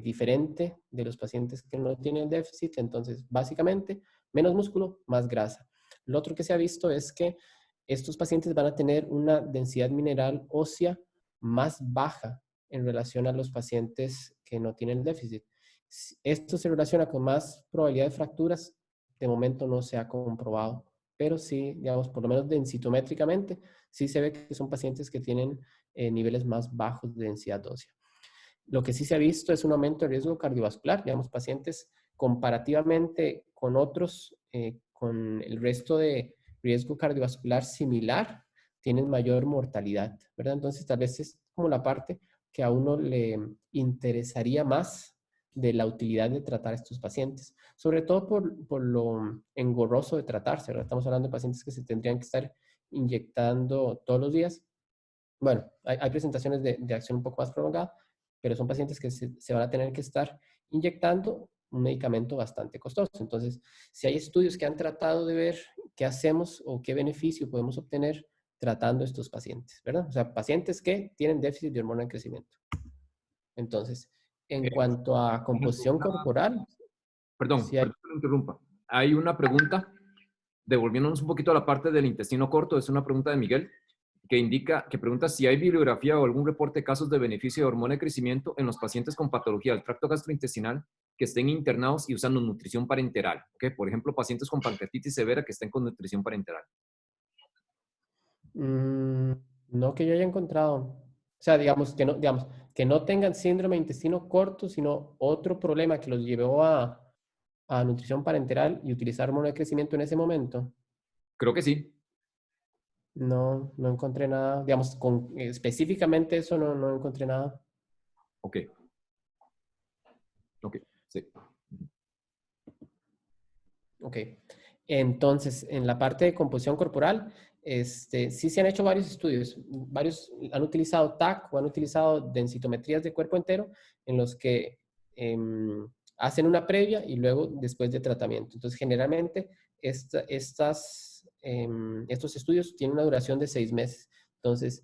diferente de los pacientes que no tienen déficit. Entonces, básicamente, menos músculo, más grasa. Lo otro que se ha visto es que estos pacientes van a tener una densidad mineral ósea más baja en relación a los pacientes que no tienen déficit. Esto se relaciona con más probabilidad de fracturas. De momento no se ha comprobado, pero sí, digamos, por lo menos densitométricamente, sí se ve que son pacientes que tienen niveles más bajos de densidad ósea. Lo que sí se ha visto es un aumento de riesgo cardiovascular, digamos, pacientes comparativamente con otros, con el resto de riesgo cardiovascular similar, tienen mayor mortalidad, ¿verdad? Entonces, tal vez es como la parte que a uno le interesaría más de la utilidad de tratar a estos pacientes, sobre todo por lo engorroso de tratarse, ¿verdad? Estamos hablando de pacientes que se tendrían que estar inyectando todos los días. Bueno, hay presentaciones de acción un poco más prolongada, pero son pacientes que se van a tener que estar inyectando un medicamento bastante costoso. Entonces, si hay estudios que han tratado de ver qué hacemos o qué beneficio podemos obtener tratando a estos pacientes, ¿verdad? O sea, pacientes que tienen déficit de hormona de crecimiento. Entonces, en cuanto a composición corporal... Perdón, si hay... perdón que lo interrumpa. Hay una pregunta, devolviéndonos un poquito a la parte del intestino corto, es una pregunta de Miguel, que pregunta si hay bibliografía o algún reporte de casos de beneficio de hormona de crecimiento en los pacientes con patología del tracto gastrointestinal que estén internados y usando nutrición parenteral. ¿Okay? Por ejemplo, pacientes con pancreatitis severa que estén con nutrición parenteral. No que yo haya encontrado. O sea, digamos, que no tengan síndrome de intestino corto, sino otro problema que los llevó a nutrición parenteral y utilizar hormona de crecimiento en ese momento. Creo que sí. No encontré nada. Digamos, específicamente eso no encontré nada. Ok, sí. Ok. Entonces, en la parte de composición corporal, sí se han hecho varios estudios. Varios han utilizado TAC o han utilizado densitometrías de cuerpo entero en los que hacen una previa y luego después de tratamiento. Entonces, generalmente estos estudios tienen una duración de 6 meses. Entonces,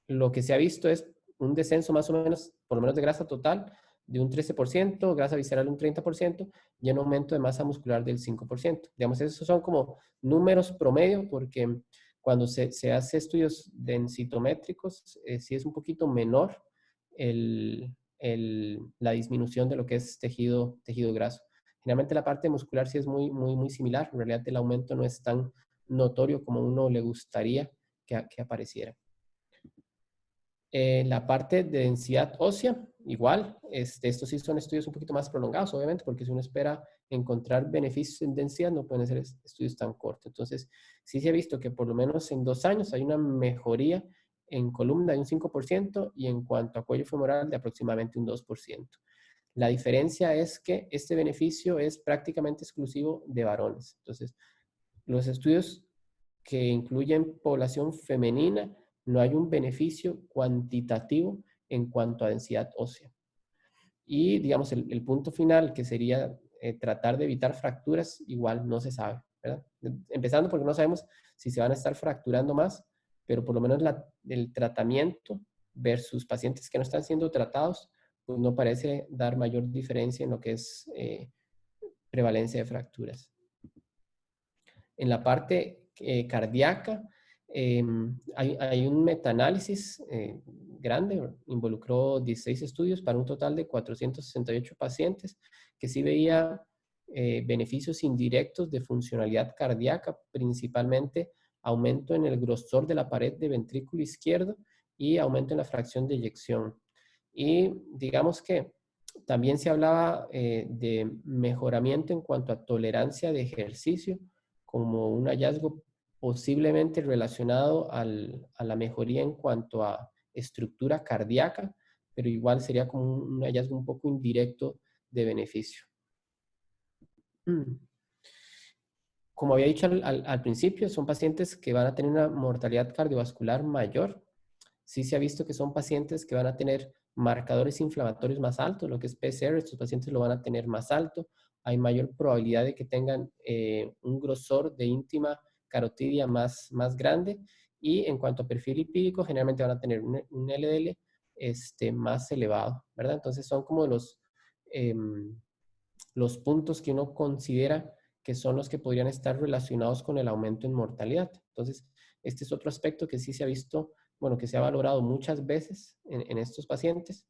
lo que se ha visto es un descenso más o menos, por lo menos de grasa total, de un 13%, grasa visceral un 30% y un aumento de masa muscular del 5%. Digamos, esos son como números promedio porque cuando se hace estudios densitométricos, sí es un poquito menor la disminución de lo que es tejido graso. Generalmente la parte muscular sí es muy similar. En realidad el aumento no es tan notorio como uno le gustaría que apareciera. La parte de densidad ósea, igual, estos sí son estudios un poquito más prolongados, obviamente, porque si uno espera encontrar beneficios en densidad, no pueden ser estudios tan cortos. Entonces, sí se ha visto que por lo menos en 2 años hay una mejoría en columna de un 5% y en cuanto a cuello femoral de aproximadamente un 2%. La diferencia es que este beneficio es prácticamente exclusivo de varones. Entonces, los estudios que incluyen población femenina, no hay un beneficio cuantitativo en cuanto a densidad ósea. Y, digamos, el punto final, que sería tratar de evitar fracturas, igual no se sabe, ¿verdad? Empezando porque no sabemos si se van a estar fracturando más, pero por lo menos el tratamiento versus pacientes que no están siendo tratados, pues no parece dar mayor diferencia en lo que es prevalencia de fracturas. En la parte cardíaca, hay un metaanálisis grande, involucró 16 estudios para un total de 468 pacientes, que sí veía beneficios indirectos de funcionalidad cardíaca, principalmente aumento en el grosor de la pared de ventrículo izquierdo y aumento en la fracción de eyección. Y digamos que también se hablaba de mejoramiento en cuanto a tolerancia de ejercicio, como un hallazgo posiblemente relacionado a la mejoría en cuanto a estructura cardíaca, pero igual sería como un hallazgo un poco indirecto de beneficio. Como había dicho al principio, son pacientes que van a tener una mortalidad cardiovascular mayor. Sí se ha visto que son pacientes que van a tener marcadores inflamatorios más altos, lo que es PCR, estos pacientes lo van a tener más alto. Hay mayor probabilidad de que tengan un grosor de íntima carotidia más grande. Y en cuanto a perfil lipídico, generalmente van a tener un LDL más elevado, ¿verdad? Entonces son como los puntos que uno considera que son los que podrían estar relacionados con el aumento en mortalidad. Entonces, este es otro aspecto que sí se ha visto, bueno, que se ha valorado muchas veces en estos pacientes.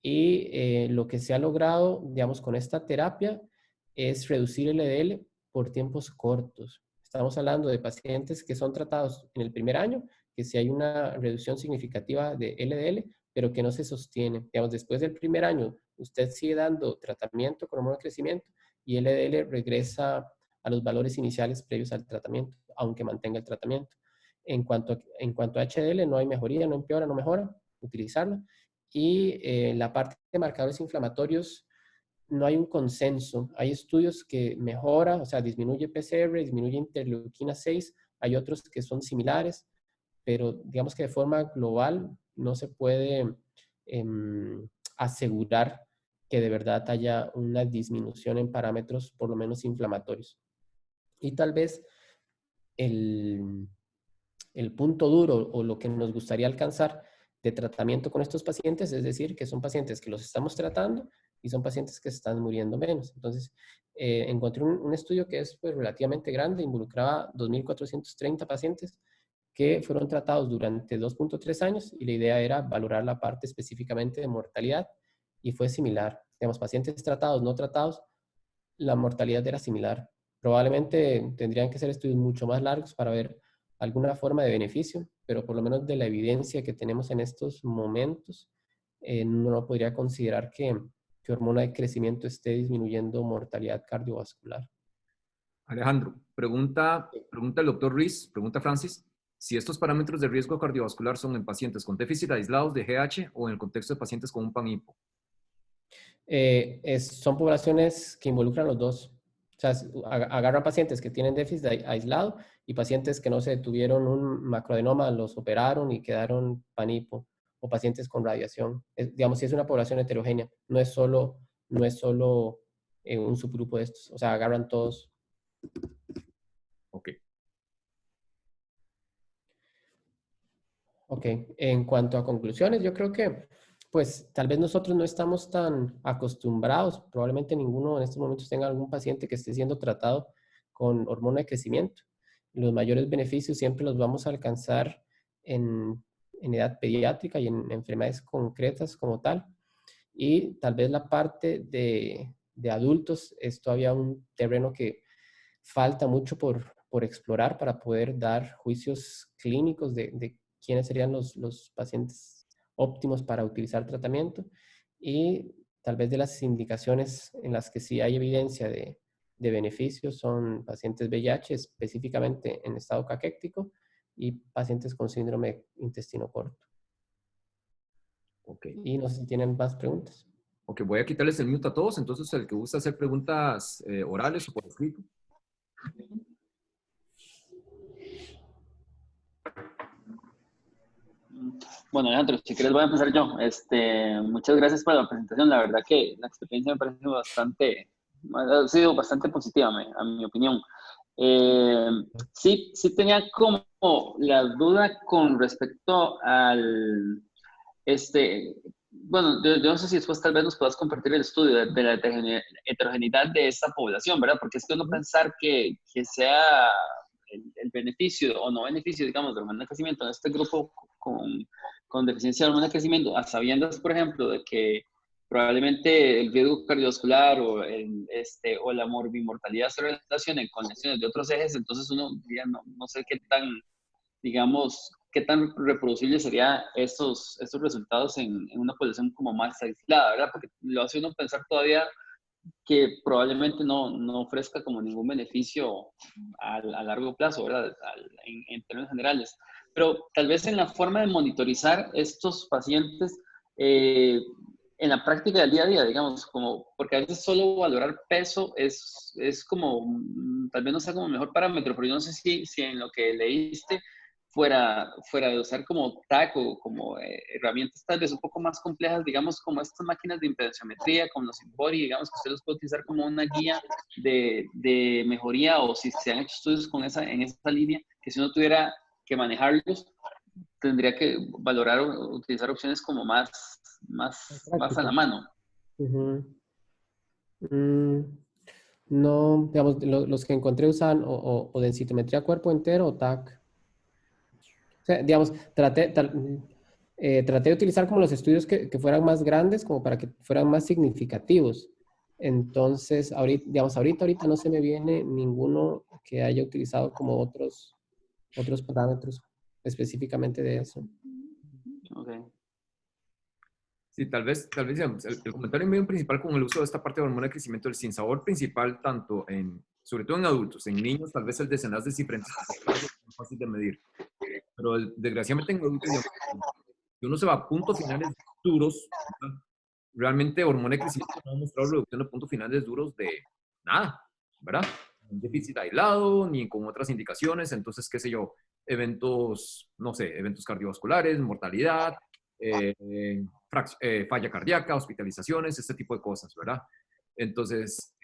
Y lo que se ha logrado, digamos, con esta terapia es reducir el LDL por tiempos cortos. Estamos hablando de pacientes que son tratados en el primer año, que sí hay una reducción significativa de LDL, pero que no se sostiene. Digamos, después del primer año, usted sigue dando tratamiento con hormona de crecimiento y el LDL regresa a los valores iniciales previos al tratamiento, aunque mantenga el tratamiento. En cuanto a HDL, no hay mejoría, no empeora, no mejora, utilizarla. Y la parte de marcadores inflamatorios, no hay un consenso. Hay estudios que mejora, o sea, disminuye PCR, disminuye interleuquina 6, hay otros que son similares, pero digamos que de forma global no se puede asegurar que de verdad haya una disminución en parámetros, por lo menos inflamatorios. Y tal vez el punto duro o lo que nos gustaría alcanzar de tratamiento con estos pacientes, es decir, que son pacientes que los estamos tratando y son pacientes que se están muriendo menos. Entonces, encontré un estudio que es pues, relativamente grande, involucraba 2.430 pacientes que fueron tratados durante 2.3 años y la idea era valorar la parte específicamente de mortalidad y fue similar. Digamos, pacientes tratados, no tratados, la mortalidad era similar. Probablemente tendrían que ser estudios mucho más largos para ver alguna forma de beneficio, pero por lo menos de la evidencia que tenemos en estos momentos, no podría considerar que hormona de crecimiento esté disminuyendo mortalidad cardiovascular. Alejandro, pregunta el doctor Ruiz, pregunta Francis, si estos parámetros de riesgo cardiovascular son en pacientes con déficit aislados de GH o en el contexto de pacientes con un PAN-HIPO. Son poblaciones que involucran los dos. O sea, agarran pacientes que tienen déficit aislado y pacientes que no se tuvieron un macroadenoma, los operaron y quedaron PAN-HIPO, o pacientes con radiación. Digamos, si es una población heterogénea, no es solo un subgrupo de estos. O sea, agarran todos. Ok. Ok, en cuanto a conclusiones, yo creo que pues tal vez nosotros no estamos tan acostumbrados, probablemente ninguno en estos momentos tenga algún paciente que esté siendo tratado con hormona de crecimiento. Los mayores beneficios siempre los vamos a alcanzar en edad pediátrica y en enfermedades concretas como tal. Y tal vez la parte de adultos es todavía un terreno que falta mucho por explorar para poder dar juicios clínicos de quiénes serían los pacientes óptimos para utilizar tratamiento y tal vez de las indicaciones en las que sí hay evidencia de beneficios son pacientes VIH, específicamente en estado caquético, y pacientes con síndrome de intestino corto. Ok. Y no sé si tienen más preguntas. Ok, voy a quitarles el mute a todos, entonces el que gusta hacer preguntas orales o por escrito. Bueno, Alejandro, si quieres voy a empezar yo. Muchas gracias por la presentación. La verdad que la experiencia me parece ha sido bastante positiva, a mi opinión. Sí tenía como la duda con respecto al, bueno, yo no sé si después tal vez nos puedas compartir el estudio de la heterogeneidad de esta población, ¿verdad? Porque es que uno pensar que sea el beneficio o no beneficio, digamos, de hormona de crecimiento en este grupo con deficiencia de hormona de crecimiento, a sabiendas, por ejemplo, de que probablemente el riesgo cardiovascular o la morbimortalidad se relacionen con lesiones de otros ejes, entonces uno ya no sé qué tan, digamos, qué tan reproducible sería estos resultados en una población como más aislada, ¿verdad? Porque lo hace uno pensar todavía que probablemente no ofrezca como ningún beneficio a largo plazo, ¿verdad? En términos generales. Pero tal vez en la forma de monitorizar estos pacientes en la práctica del día a día, digamos, porque a veces solo valorar peso es como, tal vez no sea como el mejor parámetro, pero yo no sé si en lo que leíste fuera de usar como TAC o como herramientas tal vez un poco más complejas, digamos, como estas máquinas de impedenciometría, como los Inbody, digamos, que usted los puede utilizar como una guía de mejoría, o si se han hecho estudios en esa línea, que si uno tuviera que manejarlos, tendría que valorar o utilizar opciones como más a la mano. No, digamos, los que encontré usan o densitometría cuerpo entero o TAC. O sea, digamos, traté de utilizar como los estudios que fueran más grandes, como para que fueran más significativos. Entonces, ahorita no se me viene ninguno que haya utilizado como otros parámetros específicamente de eso. Okay. Sí, tal vez digamos, el comentario medio principal con el uso de esta parte de hormona de crecimiento del sinsabor principal, sobre todo en adultos, en niños, tal vez el desenlace de diferentes es fácil de medir. Pero desgraciadamente en adultos, digamos, si uno se va a puntos finales duros, ¿verdad? Realmente hormona de crecimiento no ha mostrado reducción de puntos finales duros de nada, ¿verdad? Un déficit aislado, ni con otras indicaciones, entonces, qué sé yo, eventos cardiovasculares, mortalidad, falla cardíaca, hospitalizaciones, este tipo de cosas, ¿verdad? Entonces,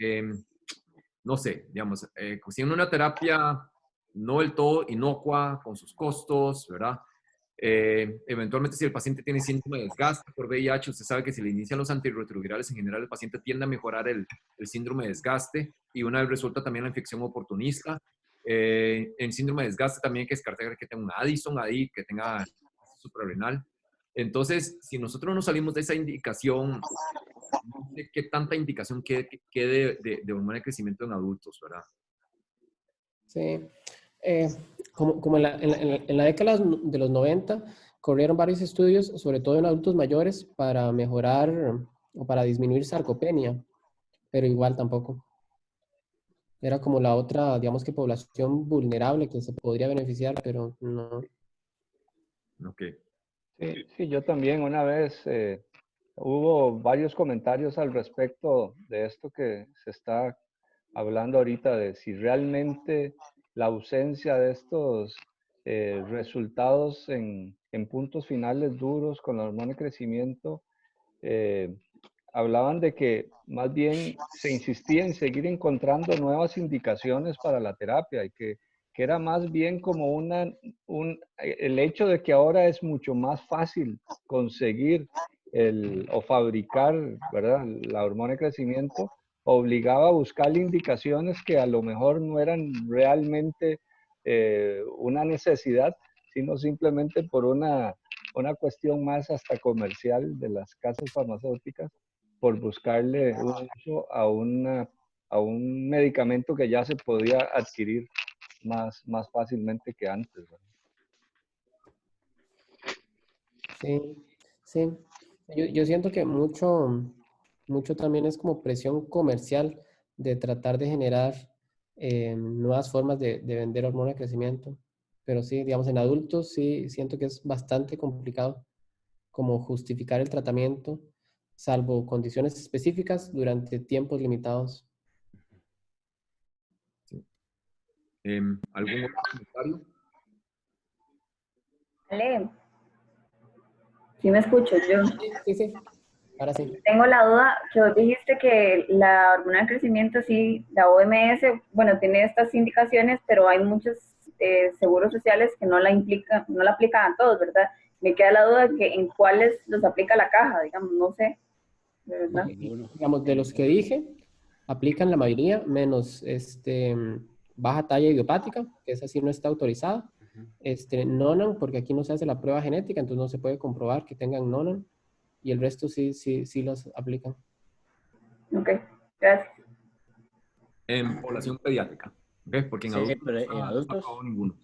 no sé, digamos, si en una terapia no del todo inocua, con sus costos, ¿verdad? Eventualmente, si el paciente tiene síndrome de desgaste por VIH, usted sabe que si le inician los antirretrovirales, en general el paciente tiende a mejorar el síndrome de desgaste, y una vez resulta también la infección oportunista. En síndrome de desgaste también hay que descartar que tenga un Addison ahí, que tenga suprarrenal. Entonces, si nosotros no salimos de esa indicación, no sé qué tanta indicación quede de hormona de crecimiento en adultos, ¿verdad? Sí. Como en la década de los 90, corrieron varios estudios, sobre todo en adultos mayores, para mejorar o para disminuir sarcopenia, pero igual tampoco. Era como la otra, digamos que población vulnerable que se podría beneficiar, pero no. Ok. Sí, yo también una vez hubo varios comentarios al respecto de esto que se está hablando ahorita, de si realmente la ausencia de estos resultados en puntos finales duros con la hormona de crecimiento, hablaban de que más bien se insistía en seguir encontrando nuevas indicaciones para la terapia, y que era más bien como el hecho de que ahora es mucho más fácil conseguir o fabricar, ¿verdad?, la hormona de crecimiento, obligaba a buscar indicaciones que a lo mejor no eran realmente una necesidad, sino simplemente por una cuestión más hasta comercial de las casas farmacéuticas, por buscarle un uso a un medicamento que ya se podía adquirir más fácilmente que antes, ¿verdad? Sí. Yo siento que mucho también es como presión comercial de tratar de generar nuevas formas de vender hormona de crecimiento. Pero sí, digamos, en adultos sí siento que es bastante complicado como justificar el tratamiento, salvo condiciones específicas durante tiempos limitados. Sí. ¿Algún otro comentario? Ale, Sí me escucho yo. Sí. Ahora sí. Tengo la duda, que vos dijiste que la hormona de crecimiento, sí, la OMS, bueno, tiene estas indicaciones, pero hay muchos seguros sociales que no la aplican a todos, ¿verdad? Me queda la duda de que en cuáles los aplica la caja, digamos, no sé, ¿verdad? Digamos, de los que dije, aplican la mayoría, menos baja talla idiopática, que esa sí no está autorizada. Nonan, porque aquí no se hace la prueba genética, entonces no se puede comprobar que tengan nonan. Y el resto sí los aplican. Ok, gracias. En población pediátrica, ¿ok? Porque en Sí, adultos pero en no está adultos. aprobado ninguno.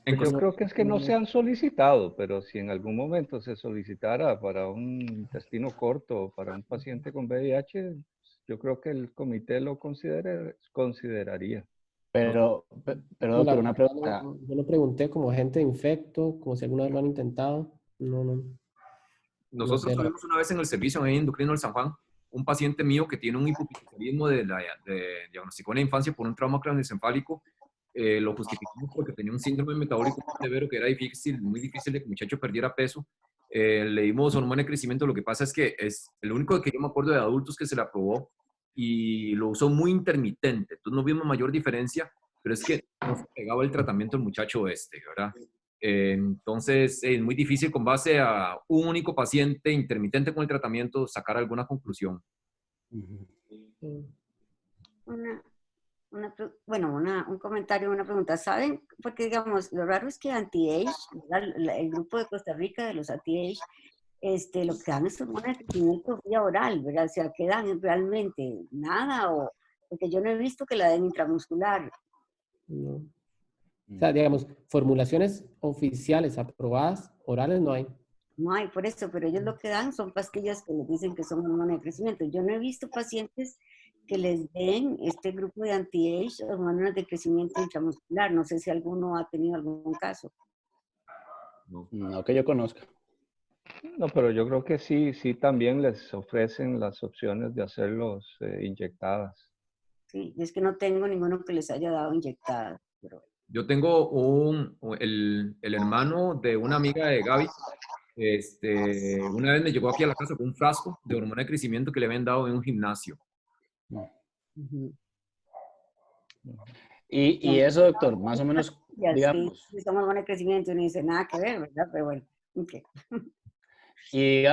Yo creo que es que no se han solicitado, pero si en algún momento se solicitara para un intestino corto o para un paciente con VIH, yo creo que el comité lo consideraría. Pero doctor, una pregunta. Yo lo pregunté como agente de infecto, como si alguna vez lo han intentado. No. Nosotros No sé, tuvimos una vez en el servicio en endocrino del San Juan un paciente mío que tiene un hipopituitarismo diagnosticó en la infancia por un trauma craneoencefálico. Lo justificamos porque tenía un síndrome metabólico muy severo que era muy difícil de que el muchacho perdiera peso. Le dimos hormona de crecimiento. Lo que pasa es que es el único que yo me acuerdo de adultos que se le aprobó y lo usó muy intermitente. Entonces no vimos mayor diferencia, pero es que no se pegaba el tratamiento el muchacho ¿verdad? Entonces es muy difícil con base a un único paciente intermitente con el tratamiento sacar alguna conclusión. Un comentario, una pregunta. ¿Saben? Porque, digamos, lo raro es que anti-age, el grupo de Costa Rica de los anti-age, lo que dan es hormona de crecimiento vía oral, ¿verdad? O sea, ¿qué dan realmente? Nada, porque yo no he visto que la den intramuscular. No. O sea, digamos, formulaciones oficiales aprobadas, orales no hay. No hay, por eso, pero ellos lo que dan son pastillas que les dicen que son hormona de crecimiento. Yo no he visto pacientes que les den este grupo de anti-age hormonas de crecimiento intramuscular. No sé si alguno ha tenido algún caso. No que yo conozca. No, pero yo creo que sí también les ofrecen las opciones de hacerlos inyectadas. Sí, y es que no tengo ninguno que les haya dado inyectada. Pero... Yo tengo el hermano de una amiga de Gaby. Una vez me llegó aquí a la casa con un frasco de hormona de crecimiento que le habían dado en un gimnasio. Y eso, doctor, más o menos, digamos. Sí, son hormona de crecimiento y no dice nada que ver, ¿verdad? Pero bueno, ok. Y